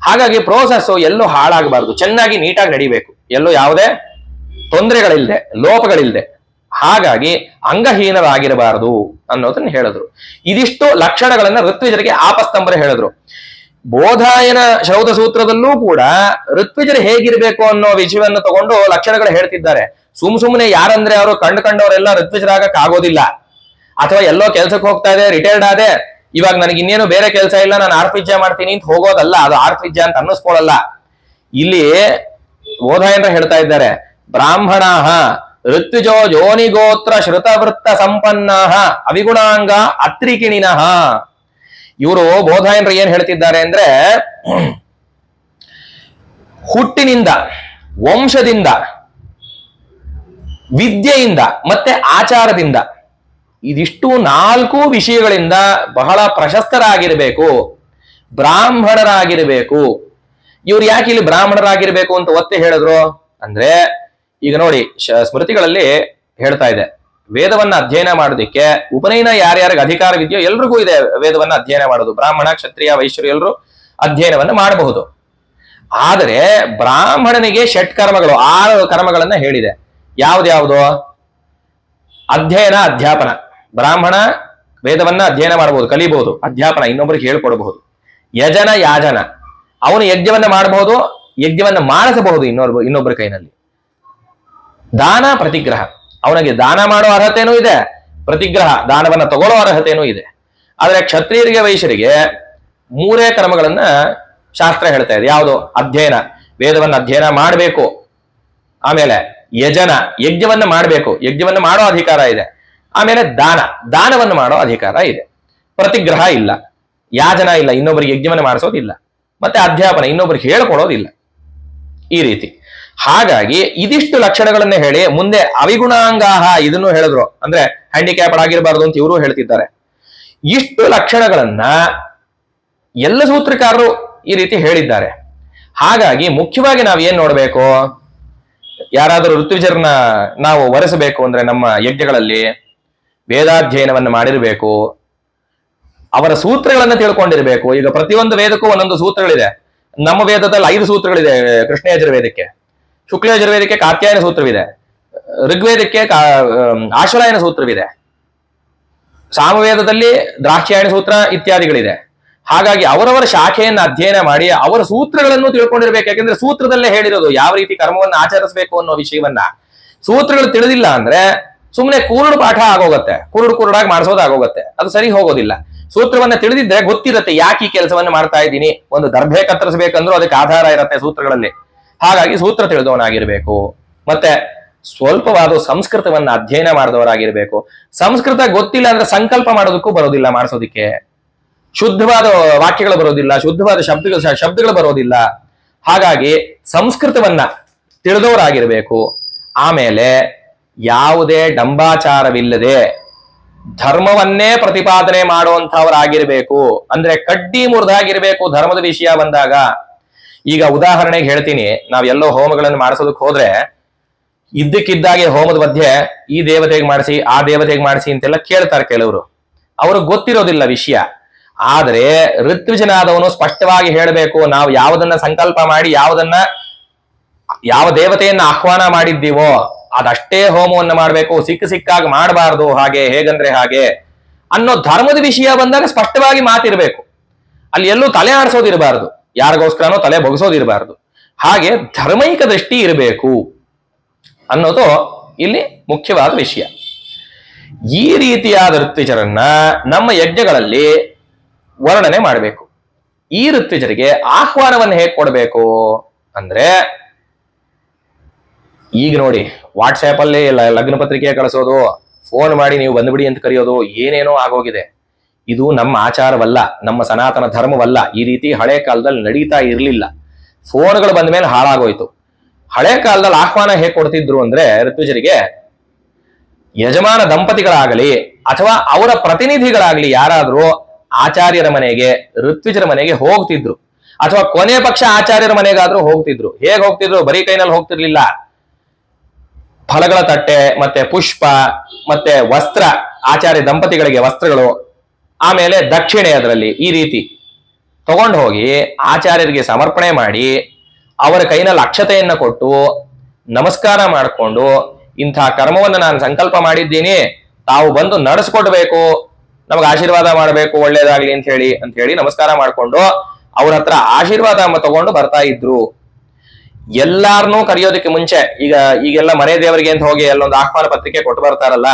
Speaker 1: ಹಾಗಾಗಿ ಪ್ರೋಸೆಸ್ ಎಲ್ಲೂ ಹಾಳಾಗಬಾರ್ದು, ಚೆನ್ನಾಗಿ ನೀಟಾಗಿ ನಡಿಬೇಕು, ಎಲ್ಲೂ ಯಾವುದೇ ತೊಂದರೆಗಳಿಲ್ಲದೆ ಲೋಪಗಳಿಲ್ಲದೆ. ಹಾಗಾಗಿ ಅಂಗಹೀನರಾಗಿರಬಾರದು ಅನ್ನೋದನ್ನ ಹೇಳಿದ್ರು. ಇದಿಷ್ಟು ಲಕ್ಷಣಗಳನ್ನ ಋತ್ವಿಜರಿಗೆ ಆಪಸ್ತಂಭರು ಹೇಳಿದ್ರು. ಬೋಧಾಯನ ಶೌಧ ಸೂತ್ರದಲ್ಲೂ ಕೂಡ ಋತ್ವಿಜರು ಹೇಗಿರ್ಬೇಕು ಅನ್ನೋ ವಿಷಯವನ್ನು ತಗೊಂಡು ಲಕ್ಷಣಗಳು ಹೇಳ್ತಿದ್ದಾರೆ. ಸುಮ್ಮನೆ ಯಾರಂದ್ರೆ ಅವರು ಕಂಡವರೆಲ್ಲ ಋತ್ವಿಜರಾಗಕ್ ಆಗೋದಿಲ್ಲ. ಅಥವಾ ಎಲ್ಲೋ ಕೆಲ್ಸಕ್ಕೆ ಹೋಗ್ತಾ ಇದೆ, ರಿಟೈರ್ಡ್ ಆದೆ, ಇವಾಗ ನನಗೆ ಇನ್ನೇನು ಬೇರೆ ಕೆಲಸ ಇಲ್ಲ, ನಾನು ಆರ್ತ್ವಿಜ್ಯ ಮಾಡ್ತೀನಿ ಅಂತ ಹೋಗೋದಲ್ಲ, ಅದು ಆರ್ತ್ವಿಜ್ಯ ಅಂತ ಅನ್ನಿಸ್ಕೊಳ್ಳಲ್ಲ. ಇಲ್ಲಿ ಬೋಧಾಯನರು ಹೇಳ್ತಾ ಇದ್ದಾರೆ, ಬ್ರಾಹ್ಮಣಾಹ ಋತ್ವಿಜೋ ಯೋನಿಗೋತ್ರ ಶ್ರುತವೃತ್ತ ಸಂಪನ್ನಾಹ ಅವಿಗುಣಾಂಗ ಅತ್ರಿಕಿಣಿನಃ. ಇವರು ಬೋಧಾಯನರು ಏನ್ ಹೇಳ್ತಿದ್ದಾರೆ ಅಂದ್ರೆ, ಹುಟ್ಟಿನಿಂದ, ವಂಶದಿಂದ, ವಿದ್ಯೆಯಿಂದ ಮತ್ತೆ ಆಚಾರದಿಂದ, ಇದಿಷ್ಟು 4 ವಿಷಯಗಳಿಂದ ಬಹಳ ಪ್ರಶಸ್ತರಾಗಿರ್ಬೇಕು, ಬ್ರಾಹ್ಮಣರಾಗಿರ್ಬೇಕು. ಇವ್ರು ಯಾಕೆ ಇಲ್ಲಿ ಬ್ರಾಹ್ಮಣರಾಗಿರ್ಬೇಕು ಅಂತ ಒತ್ತಿ ಹೇಳಿದ್ರು ಅಂದ್ರೆ, ಈಗ ನೋಡಿ ಸ್ಮೃತಿಗಳಲ್ಲಿ ಹೇಳ್ತಾ ಇದೆ, ವೇದವನ್ನ ಅಧ್ಯಯನ ಮಾಡೋದಿಕ್ಕೆ ಉಪನಯನ ಯಾರ್ಯಾರಿಗೆ ಅಧಿಕಾರವಿದೆಯೋ ಎಲ್ರಿಗೂ ಇದೆ ವೇದವನ್ನ ಅಧ್ಯಯನ ಮಾಡೋದು. ಬ್ರಾಹ್ಮಣ, ಕ್ಷತ್ರಿಯ, ವೈಶ್ಯರು ಎಲ್ಲರೂ ಅಧ್ಯಯನವನ್ನ ಮಾಡಬಹುದು. ಆದರೆ ಬ್ರಾಹ್ಮಣನಿಗೆ ಷಟ್ಕರ್ಮಗಳು, 6 ಕರ್ಮಗಳನ್ನ ಹೇಳಿದೆ. ಯಾವ್ದ್ಯಾವ್ದು? ಅಧ್ಯಯನ, ಅಧ್ಯಾಪನ. ಬ್ರಾಹ್ಮಣ ವೇದವನ್ನ ಅಧ್ಯಯನ ಮಾಡಬಹುದು, ಕಲಿಬಹುದು. ಅಧ್ಯಾಪನ, ಇನ್ನೊಬ್ಬರಿಗೆ ಹೇಳ್ಕೊಡಬಹುದು. ಯಜನ, ಯಾಜನ, ಅವನು ಯಜ್ಞವನ್ನ ಮಾಡಬಹುದು, ಯಜ್ಞವನ್ನ ಮಾಡಿಸಬಹುದು ಇನ್ನೊಬ್ಬರ ಕೈನಲ್ಲಿ. ದಾನ, ಪ್ರತಿಗ್ರಹ, ಅವನಿಗೆ ದಾನ ಮಾಡೋ ಅರ್ಹತೆನೂ ಇದೆ, ಪ್ರತಿಗ್ರಹ ದಾನವನ್ನ ತಗೊಳ್ಳೋ ಅರ್ಹತೆನೂ ಇದೆ. ಆದ್ರೆ ಕ್ಷತ್ರಿಯರಿಗೆ, ವೈಶ್ಯರಿಗೆ 3 ಕರ್ಮಗಳನ್ನ ಶಾಸ್ತ್ರ ಹೇಳ್ತಾ ಇದೆ. ಯಾವುದು? ಅಧ್ಯಯನ, ವೇದವನ್ನ ಅಧ್ಯಯನ ಮಾಡಬೇಕು. ಆಮೇಲೆ ಯಜನ, ಯಜ್ಞವನ್ನ ಮಾಡಬೇಕು, ಯಜ್ಞವನ್ನ ಮಾಡೋ ಅಧಿಕಾರ ಇದೆ. ಆಮೇಲೆ ದಾನ, ದಾನವನ್ನು ಮಾಡೋ ಅಧಿಕಾರ ಇದೆ. ಪ್ರತಿಗ್ರಹ ಇಲ್ಲ, ಯಾಜನ ಇಲ್ಲ, ಇನ್ನೊಬ್ಬರಿಗೆ ಯಜ್ಞವನ್ನ ಮಾಡಿಸೋದಿಲ್ಲ. ಮತ್ತೆ ಅಧ್ಯಾಪನ, ಇನ್ನೊಬ್ಬರಿಗೆ ಹೇಳ್ಕೊಡೋದಿಲ್ಲ. ಈ ರೀತಿ. ಹಾಗಾಗಿ ಇದಿಷ್ಟು ಲಕ್ಷಣಗಳನ್ನ ಹೇಳಿ ಮುಂದೆ ಅವಿಗುಣಾಂಗಾಹ ಇದನ್ನು ಹೇಳಿದ್ರು. ಅಂದ್ರೆ ಹ್ಯಾಂಡಿಕ್ಯಾಪ್ಡ್ ಆಗಿರಬಾರ್ದು ಅಂತ ಇವರು ಹೇಳ್ತಿದ್ದಾರೆ. ಇಷ್ಟು ಲಕ್ಷಣಗಳನ್ನ ಎಲ್ಲ ಸೂತ್ರಕಾರರು ಈ ರೀತಿ ಹೇಳಿದ್ದಾರೆ. ಹಾಗಾಗಿ ಮುಖ್ಯವಾಗಿ ನಾವು ಏನ್ ನೋಡ್ಬೇಕು, ಯಾರಾದರೂ ಋತ್ವಿಜರನ್ನ ನಾವು ವರೆಸಬೇಕು ಅಂದ್ರೆ ನಮ್ಮ ಯಜ್ಞಗಳಲ್ಲಿ ವೇದಾಧ್ಯಯನವನ್ನು ಮಾಡಿರ್ಬೇಕು, ಅವರ ಸೂತ್ರಗಳನ್ನ ತಿಳ್ಕೊಂಡಿರ್ಬೇಕು. ಈಗ ಪ್ರತಿಯೊಂದು ವೇದಕ್ಕೂ ಒಂದೊಂದು ಸೂತ್ರಗಳಿದೆ. ನಮ್ಮ ವೇದದಲ್ಲಿ 5 ಸೂತ್ರಗಳಿದೆ. ಕೃಷ್ಣ ಯಜುರ್ವೇದಕ್ಕೆ, ಶುಕ್ಲ ಯಜುರ್ವೇದಕ್ಕೆ ಕಾತ್ಯಾಯನ ಸೂತ್ರವಿದೆ, ಋಗ್ವೇದಕ್ಕೆ ಆಶ್ವಲಾಯನ ಸೂತ್ರವಿದೆ, ಸಾಮವೇದದಲ್ಲಿ ದ್ರಾಕ್ಷಾಯಣ ಸೂತ್ರ ಇತ್ಯಾದಿಗಳಿದೆ. ಹಾಗಾಗಿ ಅವರವರ ಶಾಖೆಯನ್ನು ಅಧ್ಯಯನ ಮಾಡಿ ಅವರ ಸೂತ್ರಗಳನ್ನು ತಿಳ್ಕೊಂಡಿರ್ಬೇಕು. ಯಾಕೆಂದ್ರೆ ಸೂತ್ರದಲ್ಲೇ ಹೇಳಿರೋದು ಯಾವ ರೀತಿ ಕರ್ಮವನ್ನು ಆಚರಿಸಬೇಕು ಅನ್ನೋ ವಿಷಯವನ್ನ. ಸೂತ್ರಗಳು ತಿಳಿದಿಲ್ಲ ಅಂದ್ರೆ ಸುಮ್ಮನೆ ಕುರುಡು ಪಾಠ ಆಗೋಗತ್ತೆ, ಕುರುಡಾಗಿ ಮಾಡಿಸೋದಾಗೋಗತ್ತೆ, ಅದು ಸರಿ ಹೋಗೋದಿಲ್ಲ. ಸೂತ್ರವನ್ನ ತಿಳಿದಿದ್ರೆ ಗೊತ್ತಿರತ್ತೆ ಯಾಕೆ ಈ ಕೆಲಸವನ್ನ ಮಾಡ್ತಾ ಇದ್ದೀನಿ. ಒಂದು ದರ್ಭೆ ಕತ್ತರಿಸಬೇಕಂದ್ರೂ ಅದಕ್ಕೆ ಆಧಾರ ಇರತ್ತೆ ಸೂತ್ರಗಳಲ್ಲಿ. ಹಾಗಾಗಿ ಸೂತ್ರ ತಿಳಿದವನಾಗಿರ್ಬೇಕು. ಮತ್ತೆ ಸ್ವಲ್ಪವಾದ ಸಂಸ್ಕೃತವನ್ನ ಅಧ್ಯಯನ ಮಾಡಿದವರಾಗಿರ್ಬೇಕು. ಸಂಸ್ಕೃತ ಗೊತ್ತಿಲ್ಲ ಅಂದ್ರೆ ಸಂಕಲ್ಪ ಮಾಡೋದಕ್ಕೂ ಬರೋದಿಲ್ಲ, ಮಾಡಿಸೋದಿಕ್ಕೆ ಶುದ್ಧವಾದ ವಾಕ್ಯಗಳು ಬರೋದಿಲ್ಲ, ಶುದ್ಧವಾದ ಶಬ್ದಗಳು ಬರೋದಿಲ್ಲ. ಹಾಗಾಗಿ ಸಂಸ್ಕೃತವನ್ನ ತಿಳಿದವರಾಗಿರ್ಬೇಕು. ಆಮೇಲೆ ಯಾವುದೇ ಡಂಬಾಚಾರವಿಲ್ಲದೆ ಧರ್ಮವನ್ನೇ ಪ್ರತಿಪಾದನೆ ಮಾಡುವಂತಹವರಾಗಿರ್ಬೇಕು. ಅಂದ್ರೆ ಕಡ್ಡಿ ಮುರಿದಾಗಿರ್ಬೇಕು ಧರ್ಮದ ವಿಷಯ ಬಂದಾಗ. ಈಗ ಉದಾಹರಣೆಗೆ ಹೇಳ್ತೀನಿ, ನಾವೆಲ್ಲೋ ಹೋಮಗಳನ್ನು ಮಾಡಿಸೋದಕ್ಕೆ ಹೋದ್ರೆ ಇದ್ದಕ್ಕಿದ್ದಾಗೆ ಹೋಮದ ಮಧ್ಯೆ ಈ ದೇವತೆಗೆ ಮಾಡಿಸಿ ಆ ದೇವತೆಗೆ ಮಾಡಿಸಿ ಅಂತೆಲ್ಲ ಕೇಳ್ತಾರೆ ಕೆಲವರು. ಅವ್ರಿಗೆ ಗೊತ್ತಿರೋದಿಲ್ಲ ವಿಷಯ. ಆದ್ರೆ ಋತ್ವಿಜನಾದವನು ಸ್ಪಷ್ಟವಾಗಿ ಹೇಳಬೇಕು, ನಾವು ಯಾವುದನ್ನ ಸಂಕಲ್ಪ ಮಾಡಿ ಯಾವ ದೇವತೆಯನ್ನ ಆಹ್ವಾನ ಮಾಡಿದ್ದೀವೋ ಅದಷ್ಟೇ ಹೋಮವನ್ನು ಮಾಡಬೇಕು, ಸಿಕ್ಕಾಗಿ ಮಾಡಬಾರ್ದು, ಹಾಗೆ ಹೇಗಂದ್ರೆ ಹಾಗೆ ಅನ್ನೋ ಧರ್ಮದ ವಿಷಯ ಬಂದಾಗ ಸ್ಪಷ್ಟವಾಗಿ ಮಾತಿರ್ಬೇಕು. ಅಲ್ಲಿ ಎಲ್ಲೂ ತಲೆ ಆಡಿಸೋದಿರಬಾರ್ದು, ಯಾರಿಗೋಸ್ಕರನೋ ತಲೆ ಬೊಗಸೋದಿರಬಾರ್ದು. ಹಾಗೆ ಧರ್ಮೈಕ ದೃಷ್ಟಿ ಇರಬೇಕು ಅನ್ನೋದು ಇಲ್ಲಿ ಮುಖ್ಯವಾದ ವಿಷಯ. ಈ ರೀತಿಯಾದ ಋತ್ವಿಜರನ್ನ ನಮ್ಮ ಯಜ್ಞಗಳಲ್ಲಿ ವರ್ಣನೆ ಮಾಡಬೇಕು. ಈ ಋತ್ವಿಜರಿಗೆ ಆಹ್ವಾನವನ್ನು ಹೇಗೆ ಕೊಡಬೇಕು ಅಂದ್ರೆ, ಈಗ ನೋಡಿ ವಾಟ್ಸ್ಆಪ್ ಅಲ್ಲಿ ಲಗ್ನ ಪತ್ರಿಕೆ ಕಳಿಸೋದು, ಫೋನ್ ಮಾಡಿ ನೀವು ಬಂದ್ಬಿಡಿ ಅಂತ ಕರೆಯೋದು, ಏನೇನೋ ಆಗೋಗಿದೆ. ಇದು ನಮ್ಮ ಆಚಾರವಲ್ಲ, ನಮ್ಮ ಸನಾತನ ಧರ್ಮವಲ್ಲ. ಈ ರೀತಿ ಹಳೆ ಕಾಲದಲ್ಲಿ ನಡೀತಾ ಇರಲಿಲ್ಲ. ಫೋನ್ಗಳು ಬಂದ ಮೇಲೆ ಹಾಳಾಗೋಯ್ತು. ಹಳೆ ಕಾಲದಲ್ಲಿ ಆಹ್ವಾನ ಹೇಗೆ ಕೊಡ್ತಿದ್ರು ಅಂದ್ರೆ, ಋತ್ವಿಜರಿಗೆ ಯಜಮಾನ ದಂಪತಿಗಳಾಗಲಿ ಅಥವಾ ಅವರ ಪ್ರತಿನಿಧಿಗಳಾಗ್ಲಿ ಯಾರಾದ್ರೂ ಆಚಾರ್ಯರ ಮನೆಗೆ, ಋತ್ವಿಜರ ಮನೆಗೆ ಹೋಗ್ತಿದ್ರು. ಅಥವಾ ಕೊನೆ ಪಕ್ಷ ಆಚಾರ್ಯರ ಮನೆಗಾದ್ರೂ ಹೋಗ್ತಿದ್ರು. ಹೇಗೆ ಹೋಗ್ತಿದ್ರು? ಬರೀ ಕೈನಲ್ಲಿ ಹೋಗ್ತಿರ್ಲಿಲ್ಲ. ಫಲಗಳ ತಟ್ಟೆ, ಮತ್ತೆ ಪುಷ್ಪ, ಮತ್ತೆ ವಸ್ತ್ರ, ಆಚಾರ್ಯ ದಂಪತಿಗಳಿಗೆ ವಸ್ತ್ರಗಳು, ಆಮೇಲೆ ದಕ್ಷಿಣೆ ಅದರಲ್ಲಿ ಈ ರೀತಿ ತಗೊಂಡು ಹೋಗಿ ಆಚಾರ್ಯರಿಗೆ ಸಮರ್ಪಣೆ ಮಾಡಿ ಅವರ ಕೈನಲ್ಲಿ ಅಕ್ಷತೆಯನ್ನ ಕೊಟ್ಟು ನಮಸ್ಕಾರ ಮಾಡಿಕೊಂಡು, ಇಂಥ ಕರ್ಮವನ್ನು ನಾನು ಸಂಕಲ್ಪ ಮಾಡಿದ್ದೀನಿ, ತಾವು ಬಂದು ನಡೆಸ್ಕೊಡ್ಬೇಕು, ನಮಗೆ ಆಶೀರ್ವಾದ ಮಾಡಬೇಕು, ಒಳ್ಳೇದಾಗ್ಲಿ ಅಂತ ಹೇಳಿ ನಮಸ್ಕಾರ ಮಾಡಿಕೊಂಡು ಅವ್ರ ಹತ್ರ ಆಶೀರ್ವಾದ ತಗೊಂಡು ಬರ್ತಾ ಇದ್ರು. ಎಲ್ಲಾರನ್ನೂ ಕರೆಯೋದಕ್ಕೆ ಮುಂಚೆ ಈಗೆಲ್ಲ ಮನೆ ದೇವರಿಗೆ ಅಂತ ಹೋಗಿ ಎಲ್ಲೊಂದು ಆಹ್ವಾನ ಪತ್ರಿಕೆ ಕೊಟ್ಟು ಬರ್ತಾರಲ್ಲ,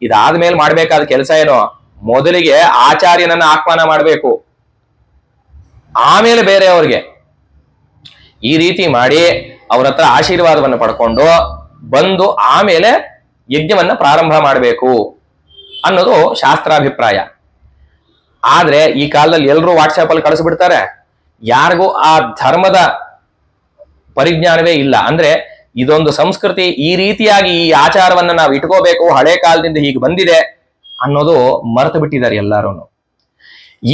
Speaker 1: ಇದಾದ್ಮೇಲೆ ಮಾಡ್ಬೇಕಾದ ಕೆಲಸ ಏನೋ, ಮೊದಲಿಗೆ ಆಚಾರ್ಯನನ್ನ ಆಹ್ವಾನ ಮಾಡಬೇಕು, ಆಮೇಲೆ ಬೇರೆಯವ್ರಿಗೆ. ಈ ರೀತಿ ಮಾಡಿ ಅವ್ರ ಹತ್ರ ಆಶೀರ್ವಾದವನ್ನು ಪಡ್ಕೊಂಡು ಬಂದು ಆಮೇಲೆ ಯಜ್ಞವನ್ನ ಪ್ರಾರಂಭ ಮಾಡಬೇಕು ಅನ್ನೋದು ಶಾಸ್ತ್ರಾಭಿಪ್ರಾಯ. ಆದ್ರೆ ಈ ಕಾಲದಲ್ಲಿ ಎಲ್ಲರೂ ವಾಟ್ಸ್ಆಪ್ ಅಲ್ಲಿ ಕಳಿಸ್ಬಿಡ್ತಾರೆ. ಯಾರಿಗೂ ಆ ಧರ್ಮದ ಪರಿಜ್ಞಾನವೇ ಇಲ್ಲ. ಅಂದ್ರೆ ಇದೊಂದು ಸಂಸ್ಕೃತಿ, ಈ ರೀತಿಯಾಗಿ ಈ ಆಚಾರವನ್ನ ನಾವು ಇಟ್ಕೋಬೇಕು, ಹಳೆ ಕಾಲದಿಂದ ಹೀಗೆ ಬಂದಿದೆ ಅನ್ನೋದು ಮರೆತು ಬಿಟ್ಟಿದ್ದಾರೆ ಎಲ್ಲರೂ.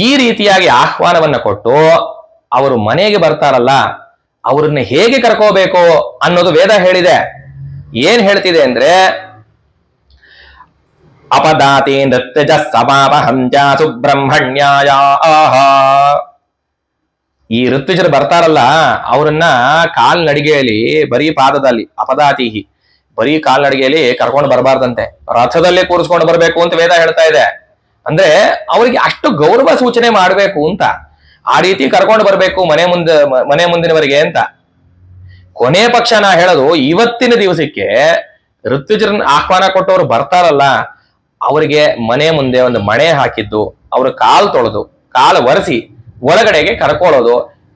Speaker 1: ಈ ರೀತಿಯಾಗಿ ಆಹ್ವಾನವನ್ನ ಕೊಟ್ಟು ಅವರು ಮನೆಗೆ ಬರ್ತಾರಲ್ಲ, ಅವ್ರನ್ನ ಹೇಗೆ ಕರ್ಕೋಬೇಕು ಅನ್ನೋದು ವೇದ ಹೇಳಿದೆ. ಏನ್ ಹೇಳ್ತಿದೆ ಅಂದ್ರೆ, ಅಪದಾತಿ ನೃತ್ಯಜ ಸಮಾಪಹಂಜ ಸುಬ್ರಹ್ಮಣ್ಯಾಯ. ಈ ಋತ್ವಿಜರು ಬರ್ತಾರಲ್ಲ, ಅವರನ್ನ ಕಾಲ್ನಡಿಗೆಯಲ್ಲಿ, ಬರೀ ಪಾದದಲ್ಲಿ, ಅಪದಾತಿಹಿ ಬರೀ ಕಾಲ್ನಡಿಗೆಯಲ್ಲಿ ಕರ್ಕೊಂಡು ಬರಬಾರ್ದಂತೆ, ರಥದಲ್ಲೇ ಕೂರಿಸ್ಕೊಂಡು ಬರ್ಬೇಕು ಅಂತ ವೇದ ಹೇಳ್ತಾ ಇದೆ. ಅಂದ್ರೆ ಅವರಿಗೆ ಅಷ್ಟು ಗೌರವ ಸೂಚನೆ ಮಾಡ್ಬೇಕು ಅಂತ, ಆ ರೀತಿ ಕರ್ಕೊಂಡು ಬರ್ಬೇಕು ಮನೆ ಮುಂದಿನವರಿಗೆ ಅಂತ. ಕೊನೆ ಪಕ್ಷ ನಾ ಹೇಳೋದು, ಇವತ್ತಿನ ದಿವಸಕ್ಕೆ ಋತ್ವಿಜರನ್ನ ಆಹ್ವಾನ ಕೊಟ್ಟವರು ಬರ್ತಾರಲ್ಲ, ಅವರಿಗೆ ಮನೆ ಮುಂದೆ ಒಂದು ಮಣೆ ಹಾಕಿದ್ದು, ಅವ್ರ ಕಾಲು ತೊಳೆದು ಕಾಲು ಒರೆಸಿ ಒಳಗಡೆಗೆ ಕರ್ಕೊಳ್ಳೋದು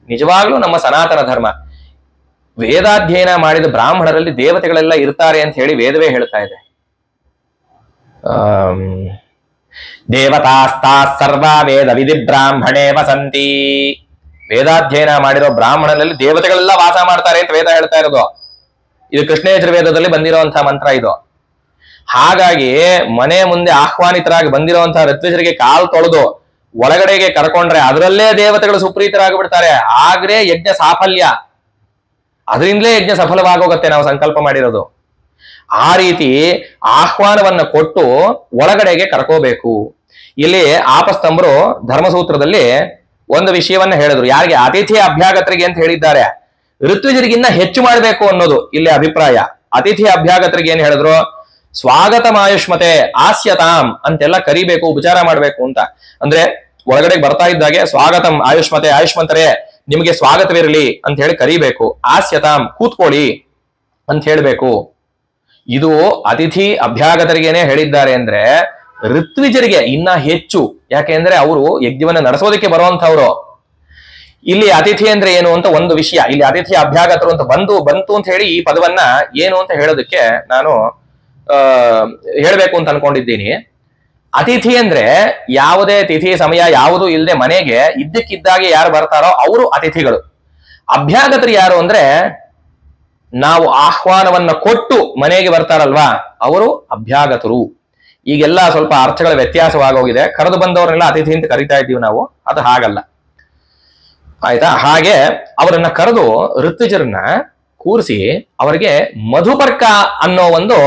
Speaker 1: ನಿಜವಾಗ್ಲೂ ನಮ್ಮ ಸನಾತನ ಧರ್ಮ. ವೇದಾಧ್ಯಯನ ಮಾಡಿದ ಬ್ರಾಹ್ಮಣರಲ್ಲಿ ದೇವತೆಗಳೆಲ್ಲ ಇರ್ತಾರೆ ಅಂತ ಹೇಳಿ ವೇದವೇ ಹೇಳ್ತಾ ಇದೆ. ದೇವತಾಸ್ತಾ ಸರ್ವ ವೇದ ವಿಧಿ ಬ್ರಾಹ್ಮಣೇ ವಸಂತಿ. ವೇದಾಧ್ಯಯನ ಮಾಡಿರೋ ಬ್ರಾಹ್ಮಣರಲ್ಲಿ ದೇವತೆಗಳೆಲ್ಲ ವಾಸ ಮಾಡ್ತಾರೆ ಅಂತ ವೇದ ಹೇಳ್ತಾ ಇರೋದು. ಇದು ಕೃಷ್ಣ ಯಜುರ್ವೇದದಲ್ಲಿ ಬಂದಿರುವಂತಹ ಮಂತ್ರ ಇದು. ಹಾಗಾಗಿ ಮನೆ ಮುಂದೆ ಆಹ್ವಾನಿತರಾಗಿ ಬಂದಿರುವಂತಹ ಋತ್ವಿಜರಿಗೆ ಕಾಲು ತೊಳೆದು ಒಳಗಡೆಗೆ ಕರ್ಕೊಂಡ್ರೆ ಅದರಲ್ಲೇ ದೇವತೆಗಳು ಸುಪ್ರೀತರಾಗಿ ಬಿಡ್ತಾರೆ. ಆಗ್ಲೇ ಯಜ್ಞ ಸಾಫಲ್ಯ, ಅದರಿಂದಲೇ ಯಜ್ಞ ಸಫಲವಾಗೋಗತ್ತೆ ನಾವು ಸಂಕಲ್ಪ ಮಾಡಿರೋದು. ಆ ರೀತಿ ಆಹ್ವಾನವನ್ನ ಕೊಟ್ಟು ಒಳಗಡೆಗೆ ಕರ್ಕೋಬೇಕು. ಇಲ್ಲಿ ಆಪಸ್ತಂಭರು ಧರ್ಮಸೂತ್ರದಲ್ಲಿ ಒಂದು ವಿಷಯವನ್ನ ಹೇಳಿದ್ರು. ಯಾರಿಗೆ? ಅತಿಥಿ ಅಭ್ಯಾಗತರಿಗೆ ಅಂತ ಹೇಳಿದ್ದಾರೆ. ಋತ್ವಿಜರಿಗಿನ್ನ ಹೆಚ್ಚು ಮಾಡಬೇಕು ಅನ್ನೋದು ಇಲ್ಲಿ ಅಭಿಪ್ರಾಯ. ಅತಿಥಿ ಅಭ್ಯಾಗತರಿಗೆ ಏನ್ ಹೇಳಿದ್ರು? ಸ್ವಾಗತಮಾಯುಷ್ಮತೆ ಆಸ್ಯತಾಂ ಅಂತೆಲ್ಲ ಕರಿಬೇಕು, ಉಪಚಾರ ಮಾಡ್ಬೇಕು ಅಂತ. ಅಂದ್ರೆ ಒಳಗಡೆ ಬರ್ತಾ ಇದ್ದಾಗೆ ಸ್ವಾಗತಂ ಆಯುಷ್ಮತೆ, ಆಯುಷ್ಮಂತರೇ ನಿಮಗೆ ಸ್ವಾಗತವಿರಲಿ ಅಂತ ಹೇಳಿ ಕರಿಬೇಕು. ಆಸ್ಯತಾಂ ಕೂತ್ಕೊಳ್ಳಿ ಅಂತ ಹೇಳ್ಬೇಕು. ಇದು ಅತಿಥಿ ಅಭ್ಯಾಗತರಿಗೇನೆ ಹೇಳಿದ್ದಾರೆ. ಅಂದ್ರೆ ಋತ್ವಿಜರಿಗೆ ಇನ್ನ ಹೆಚ್ಚು, ಯಾಕೆಂದ್ರೆ ಅವರು ಯಜ್ಞವನ್ನ ನಡೆಸೋದಕ್ಕೆ ಬರುವಂತವ್ರು. ಇಲ್ಲಿ ಅತಿಥಿ ಅಂದ್ರೆ ಏನು ಅಂತ ಒಂದು ವಿಷಯ, ಇಲ್ಲಿ ಅತಿಥಿ ಅಭ್ಯಾಗತರು ಅಂತ ಬಂತು ಅಂತ ಹೇಳಿ ಈ ಪದವನ್ನ ಏನು ಅಂತ ಹೇಳೋದಕ್ಕೆ ನಾನು ಹೇಳ್ಬೇಕು ಅಂತ ಅನ್ಕೊಂಡಿದ್ದೀನಿ. ಅತಿಥಿ ಅಂದ್ರೆ ಯಾವುದೇ ತಿಥಿ ಸಮಯ ಯಾವುದೂ ಇಲ್ಲದೆ ಮನೆಗೆ ಇದ್ದಕ್ಕಿದ್ದಾಗೆ ಯಾರು ಬರ್ತಾರೋ ಅವರು ಅತಿಥಿಗಳು. ಅಭ್ಯಾಗತರು ಯಾರು ಅಂದ್ರೆ ನಾವು ಆಹ್ವಾನವನ್ನ ಕೊಟ್ಟು ಮನೆಗೆ ಬರ್ತಾರಲ್ವಾ ಅವರು ಅಭ್ಯಾಗತರು. ಈಗೆಲ್ಲ ಸ್ವಲ್ಪ ಅರ್ಥಗಳ ವ್ಯತ್ಯಾಸವಾಗೋಗಿದೆ. ಕರೆದು ಬಂದವರನ್ನೆಲ್ಲ ಅತಿಥಿ ಅಂತ ಕರಿತಾ ಇದ್ದೀವಿ ನಾವು, ಅದು ಹಾಗಲ್ಲ. ಆಯ್ತಾ? ಹಾಗೆ ಅವರನ್ನ ಕರೆದು ಋತ್ವಿಜರನ್ನ ಕೂರಿಸಿ ಅವರಿಗೆ ಮಧುಪರ್ಕ ಅನ್ನೋ ಒಂದು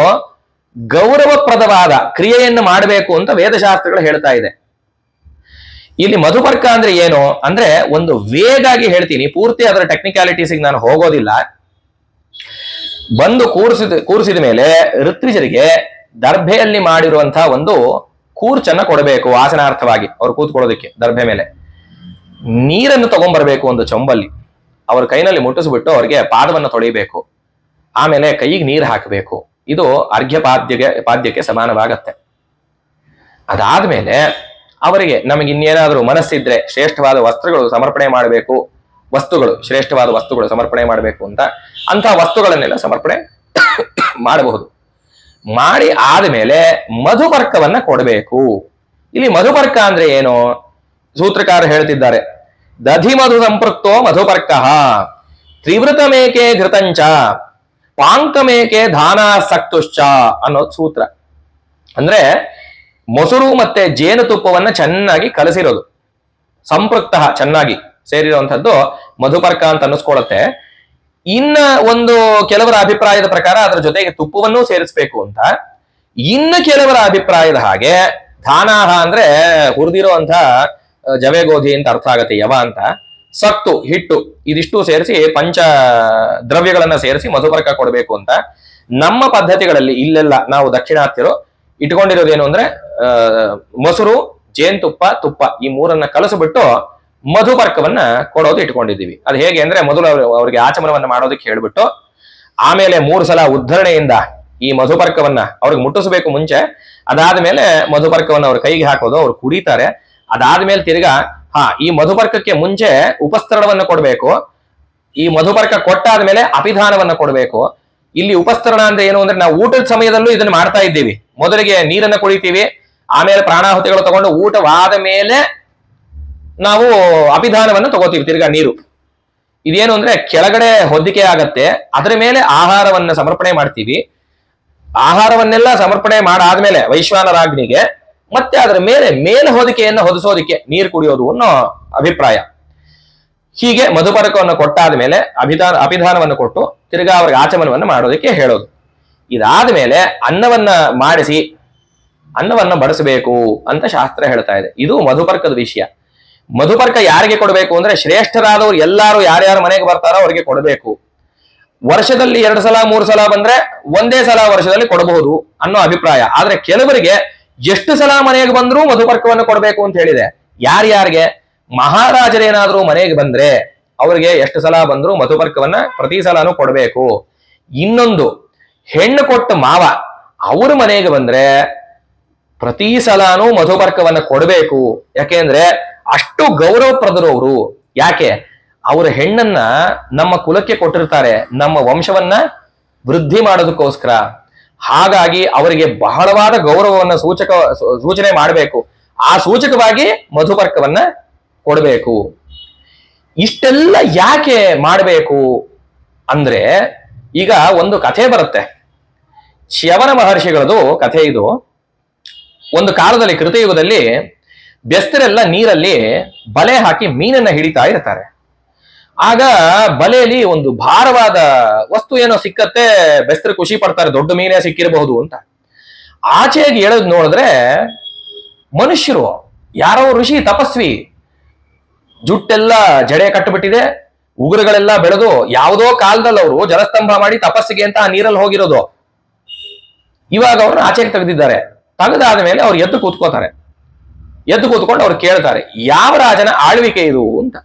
Speaker 1: ಗೌರವಪ್ರದವಾದ ಕ್ರಿಯೆಯನ್ನು ಮಾಡಬೇಕು ಅಂತ ವೇದಶಾಸ್ತ್ರಗಳು ಹೇಳ್ತಾ ಇದೆ. ಇಲ್ಲಿ ಮಧುಪರ್ಕ ಅಂದ್ರೆ ಏನು ಅಂದ್ರೆ ಒಂದು ವೇಗಾಗಿ ಹೇಳ್ತೀನಿ, ಪೂರ್ತಿ ಅದರ ಟೆಕ್ನಿಕ್ಯಾಲಿಟೀಸಿಗೆ ನಾನು ಹೋಗೋದಿಲ್ಲ. ಬಂದು ಕೂರಿಸಿದ ಮೇಲೆ ಋತ್ವಿಜರಿಗೆ ದರ್ಭೆಯಲ್ಲಿ ಮಾಡಿರುವಂತಹ ಒಂದು ಕೂರ್ಚನ್ನ ಕೊಡಬೇಕು ಆಸನಾರ್ಥವಾಗಿ. ಅವ್ರು ಕೂತ್ಕೊಳ್ಳೋದಕ್ಕೆ ದರ್ಭೆ ಮೇಲೆ ನೀರನ್ನು ತಗೊಂಡ್ಬರ್ಬೇಕು ಒಂದು ಚೊಂಬಲ್ಲಿ. ಅವ್ರ ಕೈನಲ್ಲಿ ಮುಟ್ಟಿಸ್ಬಿಟ್ಟು ಅವ್ರಿಗೆ ಪಾದವನ್ನು ತೊಳಿಬೇಕು. ಆಮೇಲೆ ಕೈಗೆ ನೀರು ಹಾಕಬೇಕು. ಇದು ಅರ್ಘ್ಯ ಪಾದ್ಯಕ್ಕೆ ಸಮಾನವಾಗತ್ತೆ. ಅದಾದ್ಮೇಲೆ ಅವರಿಗೆ ನಮಗೆ ಇನ್ನೇನಾದ್ರೂ ಮನಸ್ಸಿದ್ರೆ ಶ್ರೇಷ್ಠವಾದ ವಸ್ತ್ರಗಳು ಸಮರ್ಪಣೆ ಮಾಡಬೇಕು, ಶ್ರೇಷ್ಠವಾದ ವಸ್ತುಗಳು ಸಮರ್ಪಣೆ ಮಾಡಬೇಕು ಅಂತ ವಸ್ತುಗಳನ್ನೆಲ್ಲ ಸಮರ್ಪಣೆ ಮಾಡಬಹುದು. ಮಾಡಿ ಆದ್ಮೇಲೆ ಮಧುಪರ್ಕವನ್ನ ಕೊಡಬೇಕು. ಇಲ್ಲಿ ಮಧುಪರ್ಕ ಅಂದ್ರೆ ಏನು? ಸೂತ್ರಕಾರ ಹೇಳ್ತಿದ್ದಾರೆ, ದಧಿ ಮಧು ಸಂಪೃಕ್ತೋ ಮಧುಪರ್ಕ ತ್ರಿವೃತಮೇಕೆ ಘೃತಂಚ ಪಾಂಕಮೇಕೆ ಧಾನಾಸಕ್ತುಶ್ಚ ಅನ್ನೋದು ಸೂತ್ರ. ಅಂದ್ರೆ ಮೊಸರು ಮತ್ತೆ ಜೇನುತುಪ್ಪವನ್ನ ಚೆನ್ನಾಗಿ ಕಲಸಿರೋದು, ಸಂಪೃಕ್ತ ಚೆನ್ನಾಗಿ ಸೇರಿರುವಂತದ್ದು ಮಧುಪರ್ಕ ಅಂತ ಅನ್ನಿಸ್ಕೊಳ್ಳುತ್ತೆ. ಇನ್ನ ಒಂದು ಕೆಲವರ ಅಭಿಪ್ರಾಯದ ಪ್ರಕಾರ ಅದರ ಜೊತೆಗೆ ತುಪ್ಪವನ್ನೂ ಸೇರಿಸ್ಬೇಕು ಅಂತ. ಇನ್ನು ಕೆಲವರ ಅಭಿಪ್ರಾಯದ ಹಾಗೆ ಧಾನಾಹ ಅಂದ್ರೆ ಹುರಿದಿರುವಂತ ಜವೆ ಗೋಧಿ ಅಂತ ಅರ್ಥ ಆಗತ್ತೆ, ಯವ ಅಂತ. ಸಕ್ತು ಹಿಟ್ಟು, ಇದಿಷ್ಟು ಸೇರಿಸಿ ಪಂಚ ದ್ರವ್ಯಗಳನ್ನ ಸೇರಿಸಿ ಮಧುಪರ್ಕ ಕೊಡಬೇಕು ಅಂತ. ನಮ್ಮ ಪದ್ಧತಿಗಳಲ್ಲಿ ಇಲ್ಲೆಲ್ಲ ನಾವು ದಕ್ಷಿಣಾತ್ಯರು ಇಟ್ಕೊಂಡಿರೋದೇನು ಅಂದ್ರೆ ಮೊಸರು, ಜೇನುತುಪ್ಪ, ತುಪ್ಪ ಈ ಮೂರನ್ನ ಕಲಸಿಬಿಟ್ಟು ಮಧುಪರ್ಕವನ್ನ ಕೊಡೋದು ಇಟ್ಕೊಂಡಿದ್ದೀವಿ. ಅದು ಹೇಗೆ ಅಂದ್ರೆ ಮೊದಲು ಅವರಿಗೆ ಆಚಮನವನ್ನ ಮಾಡೋದಕ್ಕೆ ಹೇಳ್ಬಿಟ್ಟು ಆಮೇಲೆ 3 ಸಲ ಉದ್ಧರಣೆಯಿಂದ ಈ ಮಧುಪರ್ಕವನ್ನ ಅವ್ರಿಗೆ ಮುಟ್ಟಿಸ್ಬೇಕು ಮುಂಚೆ. ಅದಾದ್ಮೇಲೆ ಮಧುಪರ್ಕವನ್ನ ಅವ್ರ ಕೈಗೆ ಹಾಕೋದು, ಅವ್ರು ಕುಡಿತಾರೆ. ಅದಾದ್ಮೇಲೆ ತಿರ್ಗಾ ಈ ಮಧುಪರ್ಕಕ್ಕೆ ಮುಂಚೆ ಉಪಸ್ತರಣವನ್ನ ಕೊಡ್ಬೇಕು. ಈ ಮಧುಪರ್ಕ ಕೊಟ್ಟಾದ್ಮೇಲೆ ಅಪಿಧಾನವನ್ನ ಕೊಡ್ಬೇಕು. ಇಲ್ಲಿ ಉಪಸ್ತರಣ ಅಂದ್ರೆ ಏನು ಅಂದ್ರೆ ನಾವು ಊಟದ ಸಮಯದಲ್ಲೂ ಇದನ್ನ ಮಾಡ್ತಾ ಇದ್ದೀವಿ. ಮೊದಲಿಗೆ ನೀರನ್ನ ಕುಡಿತೀವಿ, ಆಮೇಲೆ ಪ್ರಾಣಾಹುತಿಗಳು ತಗೊಂಡು ಊಟವಾದ ಮೇಲೆ ನಾವು ಅಪಿಧಾನವನ್ನ ತಗೋತೀವಿ, ತಿರ್ಗಾ ನೀರು. ಇದೇನು ಅಂದ್ರೆ ಕೆಳಗಡೆ ಹೊದಿಕೆ ಆಗತ್ತೆ, ಅದರ ಮೇಲೆ ಆಹಾರವನ್ನ ಸಮರ್ಪಣೆ ಮಾಡ್ತೀವಿ. ಆಹಾರವನ್ನೆಲ್ಲ ಸಮರ್ಪಣೆ ಮಾಡಾದ್ಮೇಲೆ ವೈಶ್ವಾನರಾಜ್ನಿಗೆ ಮತ್ತೆ ಅದರ ಮೇಲೆ ಹೊದಿಕೆಯನ್ನು ಹೊದಿಸೋದಿಕ್ಕೆ ನೀರು ಕುಡಿಯೋದು ಅನ್ನೋ ಅಭಿಪ್ರಾಯ. ಹೀಗೆ ಮಧುಪರ್ಕವನ್ನು ಕೊಟ್ಟಾದ ಮೇಲೆ ಅಪಿಧಾನವನ್ನು ಕೊಟ್ಟು ತಿರ್ಗಾ ಅವ್ರಿಗೆ ಆಚಮನವನ್ನು ಮಾಡೋದಕ್ಕೆ ಹೇಳೋದು. ಇದಾದ ಮೇಲೆ ಅನ್ನವನ್ನ ಮಾಡಿಸಿ ಅನ್ನವನ್ನ ಬಡಿಸಬೇಕು ಅಂತ ಶಾಸ್ತ್ರ ಹೇಳ್ತಾ ಇದೆ. ಇದು ಮಧುಪರ್ಕದ ವಿಷಯ. ಮಧುಪರ್ಕ ಯಾರಿಗೆ ಕೊಡಬೇಕು ಅಂದ್ರೆ ಶ್ರೇಷ್ಠರಾದವ್ರು ಎಲ್ಲಾರು ಯಾರ್ಯಾರು ಮನೆಗೆ ಬರ್ತಾರೋ ಅವ್ರಿಗೆ ಕೊಡಬೇಕು. ವರ್ಷದಲ್ಲಿ 2 ಸಲ 3 ಸಲ ಬಂದ್ರೆ ಒಂದೇ ಸಲ ವರ್ಷದಲ್ಲಿ ಕೊಡಬಹುದು ಅನ್ನೋ ಅಭಿಪ್ರಾಯ. ಆದ್ರೆ ಕೆಲವರಿಗೆ ಎಷ್ಟು ಸಲ ಮನೆಗೆ ಬಂದ್ರೂ ಮಧುಪರ್ಕವನ್ನು ಕೊಡಬೇಕು ಅಂತ ಹೇಳಿದೆ. ಯಾರ್ಯಾರಿಗೆ? ಮಹಾರಾಜರೇನಾದ್ರೂ ಮನೆಗೆ ಬಂದ್ರೆ ಅವ್ರಿಗೆ ಎಷ್ಟು ಸಲ ಬಂದ್ರು ಮಧುಪರ್ಕವನ್ನ ಪ್ರತಿ ಸಲನೂ ಕೊಡಬೇಕು. ಇನ್ನೊಂದು, ಹೆಣ್ಣು ಕೊಟ್ಟ ಮಾವ ಅವ್ರ ಮನೆಗೆ ಬಂದ್ರೆ ಪ್ರತಿ ಸಲಾನೂ ಮಧುಪರ್ಕವನ್ನ ಕೊಡಬೇಕು. ಯಾಕೆಂದ್ರೆ ಅಷ್ಟು ಗೌರವಪ್ರದರು ಅವರು. ಯಾಕೆ? ಅವರ ಹೆಣ್ಣನ್ನ ನಮ್ಮ ಕುಲಕ್ಕೆ ಕೊಟ್ಟಿರ್ತಾರೆ, ನಮ್ಮ ವಂಶವನ್ನ ವೃದ್ಧಿ ಮಾಡೋದಕ್ಕೋಸ್ಕರ. ಹಾಗಾಗಿ ಅವರಿಗೆ ಬಹಳವಾದ ಗೌರವವನ್ನ ಸೂಚನೆ ಮಾಡಬೇಕು. ಆ ಸೂಚಕವಾಗಿ ಮಧುಪರ್ಕವನ್ನ ಕೊಡಬೇಕು. ಇಷ್ಟೆಲ್ಲ ಯಾಕೆ ಮಾಡಬೇಕು ಅಂದ್ರೆ ಈಗ ಒಂದು ಕಥೆ ಬರುತ್ತೆ. ಚ್ಯವನ ಮಹರ್ಷಿಗಳದು ಕಥೆ ಇದು. ಒಂದು ಕಾಲದಲ್ಲಿ ಕೃತಯುಗದಲ್ಲಿ ಬೆಸ್ತರೆಲ್ಲ ನೀರಲ್ಲಿ ಬಲೆ ಹಾಕಿ ಮೀನನ್ನ ಹಿಡಿತಾ ಇರ್ತಾರೆ. ಆಗ ಬಲೆಯಲ್ಲಿ ಒಂದು ಭಾರವಾದ ವಸ್ತು ಏನೋ ಸಿಕ್ಕತ್ತೆ. ಬೆಸ್ತರು ಖುಷಿ ಪಡ್ತಾರೆ, ದೊಡ್ಡ ಮೀನೇ ಸಿಕ್ಕಿರಬಹುದು ಅಂತ. ಆಚೆಗೆ ಎಳೆದ್ ನೋಡಿದ್ರೆ ಮನುಷ್ಯರು, ಯಾರೋ ಋಷಿ ತಪಸ್ವಿ, ಜುಟ್ಟೆಲ್ಲ ಜಡೆ ಕಟ್ಟುಬಿಟ್ಟಿದೆ, ಉಗುರುಗಳೆಲ್ಲ ಬೆಳೆದು, ಯಾವುದೋ ಕಾಲದಲ್ಲಿ ಅವರು ಜಲಸ್ತಂಭ ಮಾಡಿ ತಪಸ್ಸಿಗೆ ಅಂತ ಆ ನೀರಲ್ಲಿ ಹೋಗಿರೋದು. ಇವಾಗ ಅವ್ರನ್ನ ಆಚೆಗೆ ತೆಗೆದಿದ್ದಾರೆ. ತೆಗೆದಾದ ಮೇಲೆ ಅವ್ರು ಎದ್ದು ಕೂತ್ಕೋತಾರೆ. ಎದ್ದು ಕೂತ್ಕೊಂಡು ಅವ್ರು ಕೇಳ್ತಾರೆ, ಯಾವ ರಾಜನ ಆಳ್ವಿಕೆ ಇದು ಅಂತ.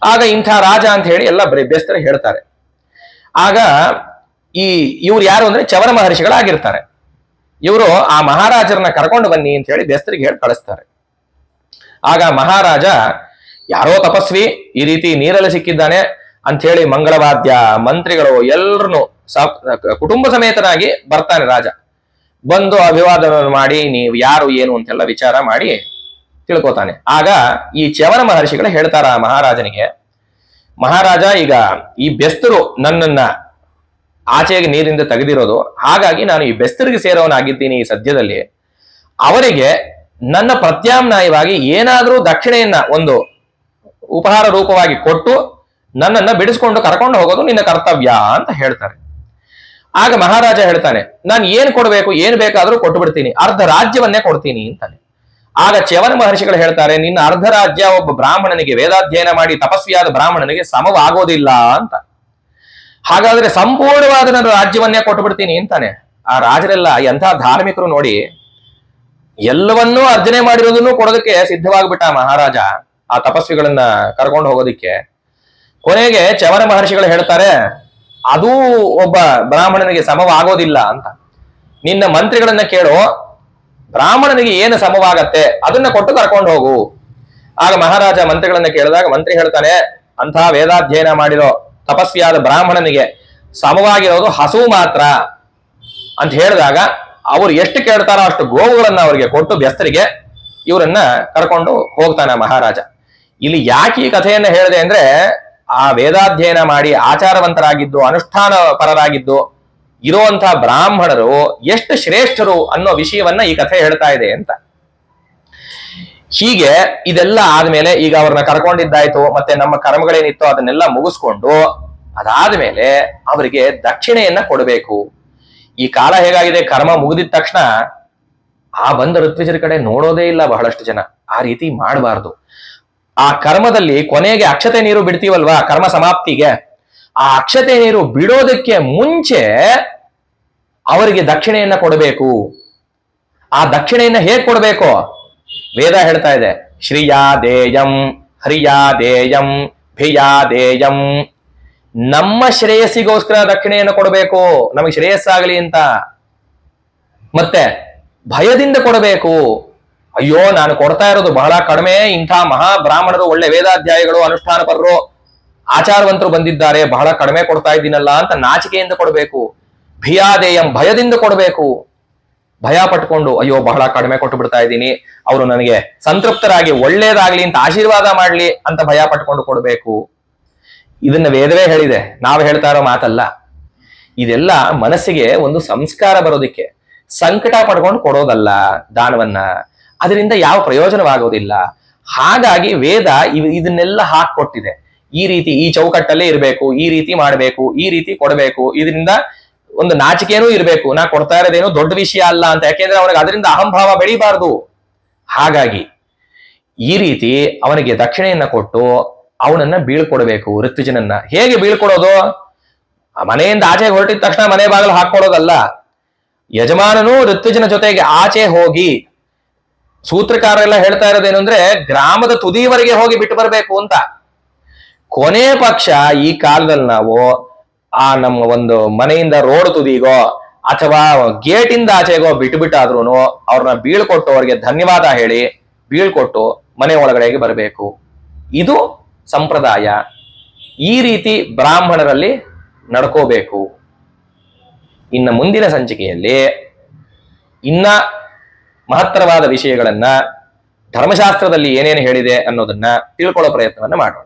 Speaker 1: ಆಗ ಇಂಥ ರಾಜ ಅಂತ ಹೇಳಿ ಎಲ್ಲ ಬೆಸ್ತರು ಹೇಳ್ತಾರೆ. ಆಗ ಇವ್ರು ಯಾರು ಅಂದ್ರೆ ಚ್ಯವನ ಮಹರ್ಷಿಗಳಾಗಿರ್ತಾರೆ. ಇವರು ಆ ಮಹಾರಾಜರನ್ನ ಕರ್ಕೊಂಡು ಬನ್ನಿ ಅಂತ ಹೇಳಿ ಬೆಸ್ತರಿಗೆ ಹೇಳಿ ಕಳಿಸ್ತಾರೆ. ಆಗ ಮಹಾರಾಜ ಯಾರೋ ತಪಸ್ವಿ ಈ ರೀತಿ ನೀರಲ್ಲಿ ಸಿಕ್ಕಿದ್ದಾನೆ ಅಂತ ಹೇಳಿ ಮಂಗಳವಾದ್ಯ ಮಂತ್ರಿಗಳು ಎಲ್ಲರನ್ನು ಕುಟುಂಬ ಸಮೇತನಾಗಿ ಬರ್ತಾನೆ ರಾಜ. ಬಂದು ಅಭಿವಾದನ ಮಾಡಿ ನೀವು ಯಾರು ಏನು ಅಂತೆಲ್ಲ ವಿಚಾರ ಮಾಡಿ ತಿಳ್ಕೊತಾನೆ. ಆಗ ಈ ಚ್ಯವನ ಮಹರ್ಷಿಗಳು ಹೇಳ್ತಾರ ಮಹಾರಾಜನಿಗೆ, ಮಹಾರಾಜ, ಈಗ ಈ ಬೆಸ್ತರು ನನ್ನನ್ನ ಆಚೆಗೆ ನೀರಿಂದ ತೆಗೆದಿರೋದು, ಹಾಗಾಗಿ ನಾನು ಈ ಬೆಸ್ತರಿಗೆ ಸೇರೋನಾಗಿದ್ದೀನಿ ಈ ಸದ್ಯದಲ್ಲಿ. ಅವರಿಗೆ ನನ್ನ ಪ್ರತ್ಯಾಮ್ನಾಯವಾಗಿ ಏನಾದರೂ ದಕ್ಷಿಣೆಯನ್ನ ಒಂದು ಉಪಹಾರ ರೂಪವಾಗಿ ಕೊಟ್ಟು ನನ್ನನ್ನ ಬಿಡಿಸ್ಕೊಂಡು ಕರ್ಕೊಂಡು ಹೋಗೋದು ನಿನ್ನ ಕರ್ತವ್ಯ ಅಂತ ಹೇಳ್ತಾರೆ. ಆಗ ಮಹಾರಾಜ ಹೇಳ್ತಾನೆ, ನಾನು ಏನ್ ಕೊಡ್ಬೇಕು, ಏನ್ ಬೇಕಾದ್ರೂ ಕೊಟ್ಟು ಬಿಡ್ತೀನಿ, ಅರ್ಧ ರಾಜ್ಯವನ್ನೇ ಕೊಡ್ತೀನಿ ಅಂತಾನೆ. ಆಗ ಚ್ಯವನ ಮಹರ್ಷಿಗಳು ಹೇಳ್ತಾರೆ, ನಿನ್ನ ಅರ್ಧ ರಾಜ್ಯ ಒಬ್ಬ ಬ್ರಾಹ್ಮಣನಿಗೆ, ವೇದಾಧ್ಯಯನ ಮಾಡಿ ತಪಸ್ವಿಯಾದ ಬ್ರಾಹ್ಮಣನಿಗೆ ಸಮವಾಗೋದಿಲ್ಲ ಅಂತ. ಹಾಗಾದ್ರೆ ಸಂಪೂರ್ಣವಾದ ನನ್ನ ರಾಜ್ಯವನ್ನೇ ಕೊಟ್ಟು ಬಿಡ್ತೀನಿ ಅಂತಾನೆ. ಆ ರಾಜರೆಲ್ಲ ಎಂಥ ಧಾರ್ಮಿಕರು ನೋಡಿ, ಎಲ್ಲವನ್ನೂ ಅರ್ಜನೆ ಮಾಡಿರೋದನ್ನು ಕೊಡೋದಕ್ಕೆ ಸಿದ್ಧವಾಗ್ಬಿಟ್ಟ ಮಹಾರಾಜ ಆ ತಪಸ್ವಿಗಳನ್ನ ಕರ್ಕೊಂಡು ಹೋಗೋದಿಕ್ಕೆ. ಕೊನೆಗೆ ಚ್ಯವನ ಮಹರ್ಷಿಗಳು ಹೇಳ್ತಾರೆ, ಅದೂ ಒಬ್ಬ ಬ್ರಾಹ್ಮಣನಿಗೆ ಸಮವಾಗೋದಿಲ್ಲ ಅಂತ. ನಿನ್ನ ಮಂತ್ರಿಗಳನ್ನ ಕೇಳೋ, ಬ್ರಾಹ್ಮಣನಿಗೆ ಏನು ಸಮವಾಗತ್ತೆ ಅದನ್ನ ಕೊಟ್ಟು ಕರ್ಕೊಂಡು ಹೋಗು. ಆಗ ಮಹಾರಾಜ ಮಂತ್ರಿಗಳನ್ನ ಕೇಳಿದಾಗ ಮಂತ್ರಿ ಹೇಳ್ತಾನೆ, ಅಂಥ ವೇದಾಧ್ಯಯನ ಮಾಡಿರೋ ತಪಸ್ವಿಯಾದ ಬ್ರಾಹ್ಮಣನಿಗೆ ಸಮವಾಗಿರೋದು ಹಸು ಮಾತ್ರ ಅಂತ ಹೇಳಿದಾಗ ಅವ್ರು ಎಷ್ಟು ಕೇಳ್ತಾರೋ ಅಷ್ಟು ಗೋವುಗಳನ್ನ ಅವರಿಗೆ ಕೊಟ್ಟು ಬೆಸ್ತರಿಗೆ ಇವರನ್ನ ಕರ್ಕೊಂಡು ಹೋಗ್ತಾನೆ ಮಹಾರಾಜ. ಇಲ್ಲಿ ಯಾಕೆ ಈ ಕಥೆಯನ್ನ ಹೇಳಿದೆ ಅಂದ್ರೆ, ಆ ವೇದಾಧ್ಯಯನ ಮಾಡಿ ಆಚಾರವಂತರಾಗಿದ್ದು, ಅನುಷ್ಠಾನ ಪರರಾಗಿದ್ದು ಇರುವಂತಹ ಬ್ರಾಹ್ಮಣರು ಎಷ್ಟು ಶ್ರೇಷ್ಠರು ಅನ್ನೋ ವಿಷಯವನ್ನ ಈ ಕಥೆ ಹೇಳ್ತಾ ಇದೆ ಅಂತ. ಹೀಗೆ ಇದೆಲ್ಲ ಆದ್ಮೇಲೆ ಈಗ ಅವ್ರನ್ನ ಕರ್ಕೊಂಡಿದ್ದಾಯ್ತು, ಮತ್ತೆ ನಮ್ಮ ಕರ್ಮಗಳೇನಿತ್ತು ಅದನ್ನೆಲ್ಲ ಮುಗಿಸ್ಕೊಂಡು ಅದಾದ್ಮೇಲೆ ಅವರಿಗೆ ದಕ್ಷಿಣೆಯನ್ನ ಕೊಡಬೇಕು. ಈ ಕಾಲ ಹೇಗಾಗಿದೆ, ಕರ್ಮ ಮುಗಿದಿದ ತಕ್ಷಣ ಆ ಬಂದ ಋತ್ವಿಜರ ಕಡೆ ನೋಡೋದೇ ಇಲ್ಲ ಬಹಳಷ್ಟು ಜನ. ಆ ರೀತಿ ಮಾಡಬಾರ್ದು. ಆ ಕರ್ಮದಲ್ಲಿ ಕೊನೆಗೆ ಅಕ್ಷತೆ ನೀರು ಬಿಡ್ತೀವಲ್ವಾ ಕರ್ಮ ಸಮಾಪ್ತಿಗೆ, ಆ ಅಕ್ಷತೆ ನೀರು ಬಿಡೋದಕ್ಕೆ ಮುಂಚೆ ಅವರಿಗೆ ದಕ್ಷಿಣೆಯನ್ನ ಕೊಡಬೇಕು. ಆ ದಕ್ಷಿಣೆಯನ್ನ ಹೇಗ್ ಕೊಡಬೇಕು ವೇದ ಹೇಳ್ತಾ ಇದೆ, ಶ್ರೀಯಾದೇಯಂ ಹರಿಯಾದೇಯಂ ಭಿಯಾದೇಯಂ. ನಮ್ಮ ಶ್ರೇಯಸ್ಸಿಗೋಸ್ಕರ ದಕ್ಷಿಣೆಯನ್ನು ಕೊಡಬೇಕು, ನಮಗೆ ಶ್ರೇಯಸ್ಸಾಗಲಿ ಅಂತ. ಮತ್ತೆ ಭಯದಿಂದ ಕೊಡಬೇಕು. ಅಯ್ಯೋ ನಾನು ಕೊಡ್ತಾ ಇರೋದು ಬಹಳ ಕಡಿಮೆ, ಇಂಥ ಮಹಾ ಬ್ರಾಹ್ಮಣರು, ಒಳ್ಳೆ ವೇದಾಧ್ಯಾಯಿಗಳು, ಅನುಷ್ಠಾನ ಪರರು, ಆಚಾರವಂತರು ಬಂದಿದ್ದಾರೆ, ಬಹಳ ಕಡಿಮೆ ಕೊಡ್ತಾ ಇದ್ದೀನಲ್ಲ ಅಂತ ನಾಚಿಕೆಯಿಂದ ಕೊಡಬೇಕು. ಭಿಯಾದೇಯಂ, ಭಯದಿಂದ ಕೊಡಬೇಕು. ಭಯ ಪಟ್ಕೊಂಡು ಅಯ್ಯೋ ಬಹಳ ಕಡಿಮೆ ಕೊಟ್ಟು ಬಿಡ್ತಾ ಇದ್ದೀನಿ, ಅವರು ನನಗೆ ಸಂತೃಪ್ತರಾಗಿ ಒಳ್ಳೇದಾಗ್ಲಿ ಅಂತ ಆಶೀರ್ವಾದ ಮಾಡ್ಲಿ ಅಂತ ಭಯ ಪಟ್ಕೊಂಡು ಕೊಡಬೇಕು. ಇದನ್ನ ವೇದವೇ ಹೇಳಿದೆ, ನಾವು ಹೇಳ್ತಾ ಇರೋ ಮಾತಲ್ಲ. ಇದೆಲ್ಲ ಮನಸ್ಸಿಗೆ ಒಂದು ಸಂಸ್ಕಾರ ಬರೋದಿಕ್ಕೆ, ಸಂಕಟ ಪಡ್ಕೊಂಡು ಕೊಡೋದಲ್ಲ ದಾನವನ್ನ. ಅದರಿಂದ ಯಾವ ಪ್ರಯೋಜನವಾಗೋದಿಲ್ಲ. ಹಾಗಾಗಿ ವೇದ ಇದನ್ನೆಲ್ಲ ಹಾಕೊಟ್ಟಿದೆ. ಈ ರೀತಿ ಈ ಚೌಕಟ್ಟಲ್ಲೇ ಇರಬೇಕು, ಈ ರೀತಿ ಮಾಡಬೇಕು, ಈ ರೀತಿ ಕೊಡಬೇಕು, ಇದರಿಂದ ಒಂದು ನಾಚಿಕೆನೂ ಇರಬೇಕು, ನಾ ಕೊಡ್ತಾ ಇರೋದೇನು ದೊಡ್ಡ ವಿಷಯ ಅಲ್ಲ ಅಂತ. ಯಾಕೆಂದ್ರೆ ಅವನಿಗೆ ಅದರಿಂದ ಅಹಂಭಾವ ಬೆಳಿಬಾರ್ದು. ಹಾಗಾಗಿ ಈ ರೀತಿ ಅವನಿಗೆ ದಕ್ಷಿಣೆಯನ್ನ ಕೊಟ್ಟು ಅವನನ್ನ ಬೀಳ್ಕೊಡ್ಬೇಕು. ಋತ್ವಿಜನನ್ನ ಹೇಗೆ ಬೀಳ್ಕೊಡೋದು? ಮನೆಯಿಂದ ಆಚೆಗೆ ಹೊರಟಿದ ತಕ್ಷಣ ಮನೆ ಬಾಗಿಲು ಹಾಕೊಡೋದಲ್ಲ. ಯಜಮಾನನು ಋತ್ವಿಜನ ಜೊತೆಗೆ ಆಚೆ ಹೋಗಿ, ಸೂತ್ರಕಾರರೆಲ್ಲ ಹೇಳ್ತಾ ಇರೋದೇನು ಅಂದ್ರೆ ಗ್ರಾಮದ ತುದಿವರೆಗೆ ಹೋಗಿ ಬಿಟ್ಟು ಬರ್ಬೇಕು ಅಂತ. ಕೊನೆ ಪಕ್ಷ ಈ ಕಾಲದಲ್ಲಿ ನಾವು ಆ ನಮ್ಮ ಒಂದು ಮನೆಯಿಂದ ರೋಡ್ ತುದಿಗೋ ಅಥವಾ ಗೇಟಿಂದ ಆಚೆಗೋ ಬಿಟ್ಟಾದ್ರೂ ಅವ್ರನ್ನ ಬೀಳ್ಕೊಟ್ಟು ಅವ್ರಿಗೆ ಧನ್ಯವಾದ ಹೇಳಿ ಬೀಳ್ಕೊಟ್ಟು ಮನೆ ಒಳಗಡೆಗೆ ಬರಬೇಕು. ಇದು ಸಂಪ್ರದಾಯ. ಈ ರೀತಿ ಬ್ರಾಹ್ಮಣರಲ್ಲಿ ನಡ್ಕೋಬೇಕು. ಇನ್ನು ಮುಂದಿನ ಸಂಚಿಕೆಯಲ್ಲಿ ಇನ್ನ ಮಹತ್ತರವಾದ ವಿಷಯಗಳನ್ನ, ಧರ್ಮಶಾಸ್ತ್ರದಲ್ಲಿ ಏನೇನು ಹೇಳಿದೆ ಅನ್ನೋದನ್ನ ತಿಳ್ಕೊಳ್ಳೋ ಪ್ರಯತ್ನವನ್ನ ಮಾಡೋಣ.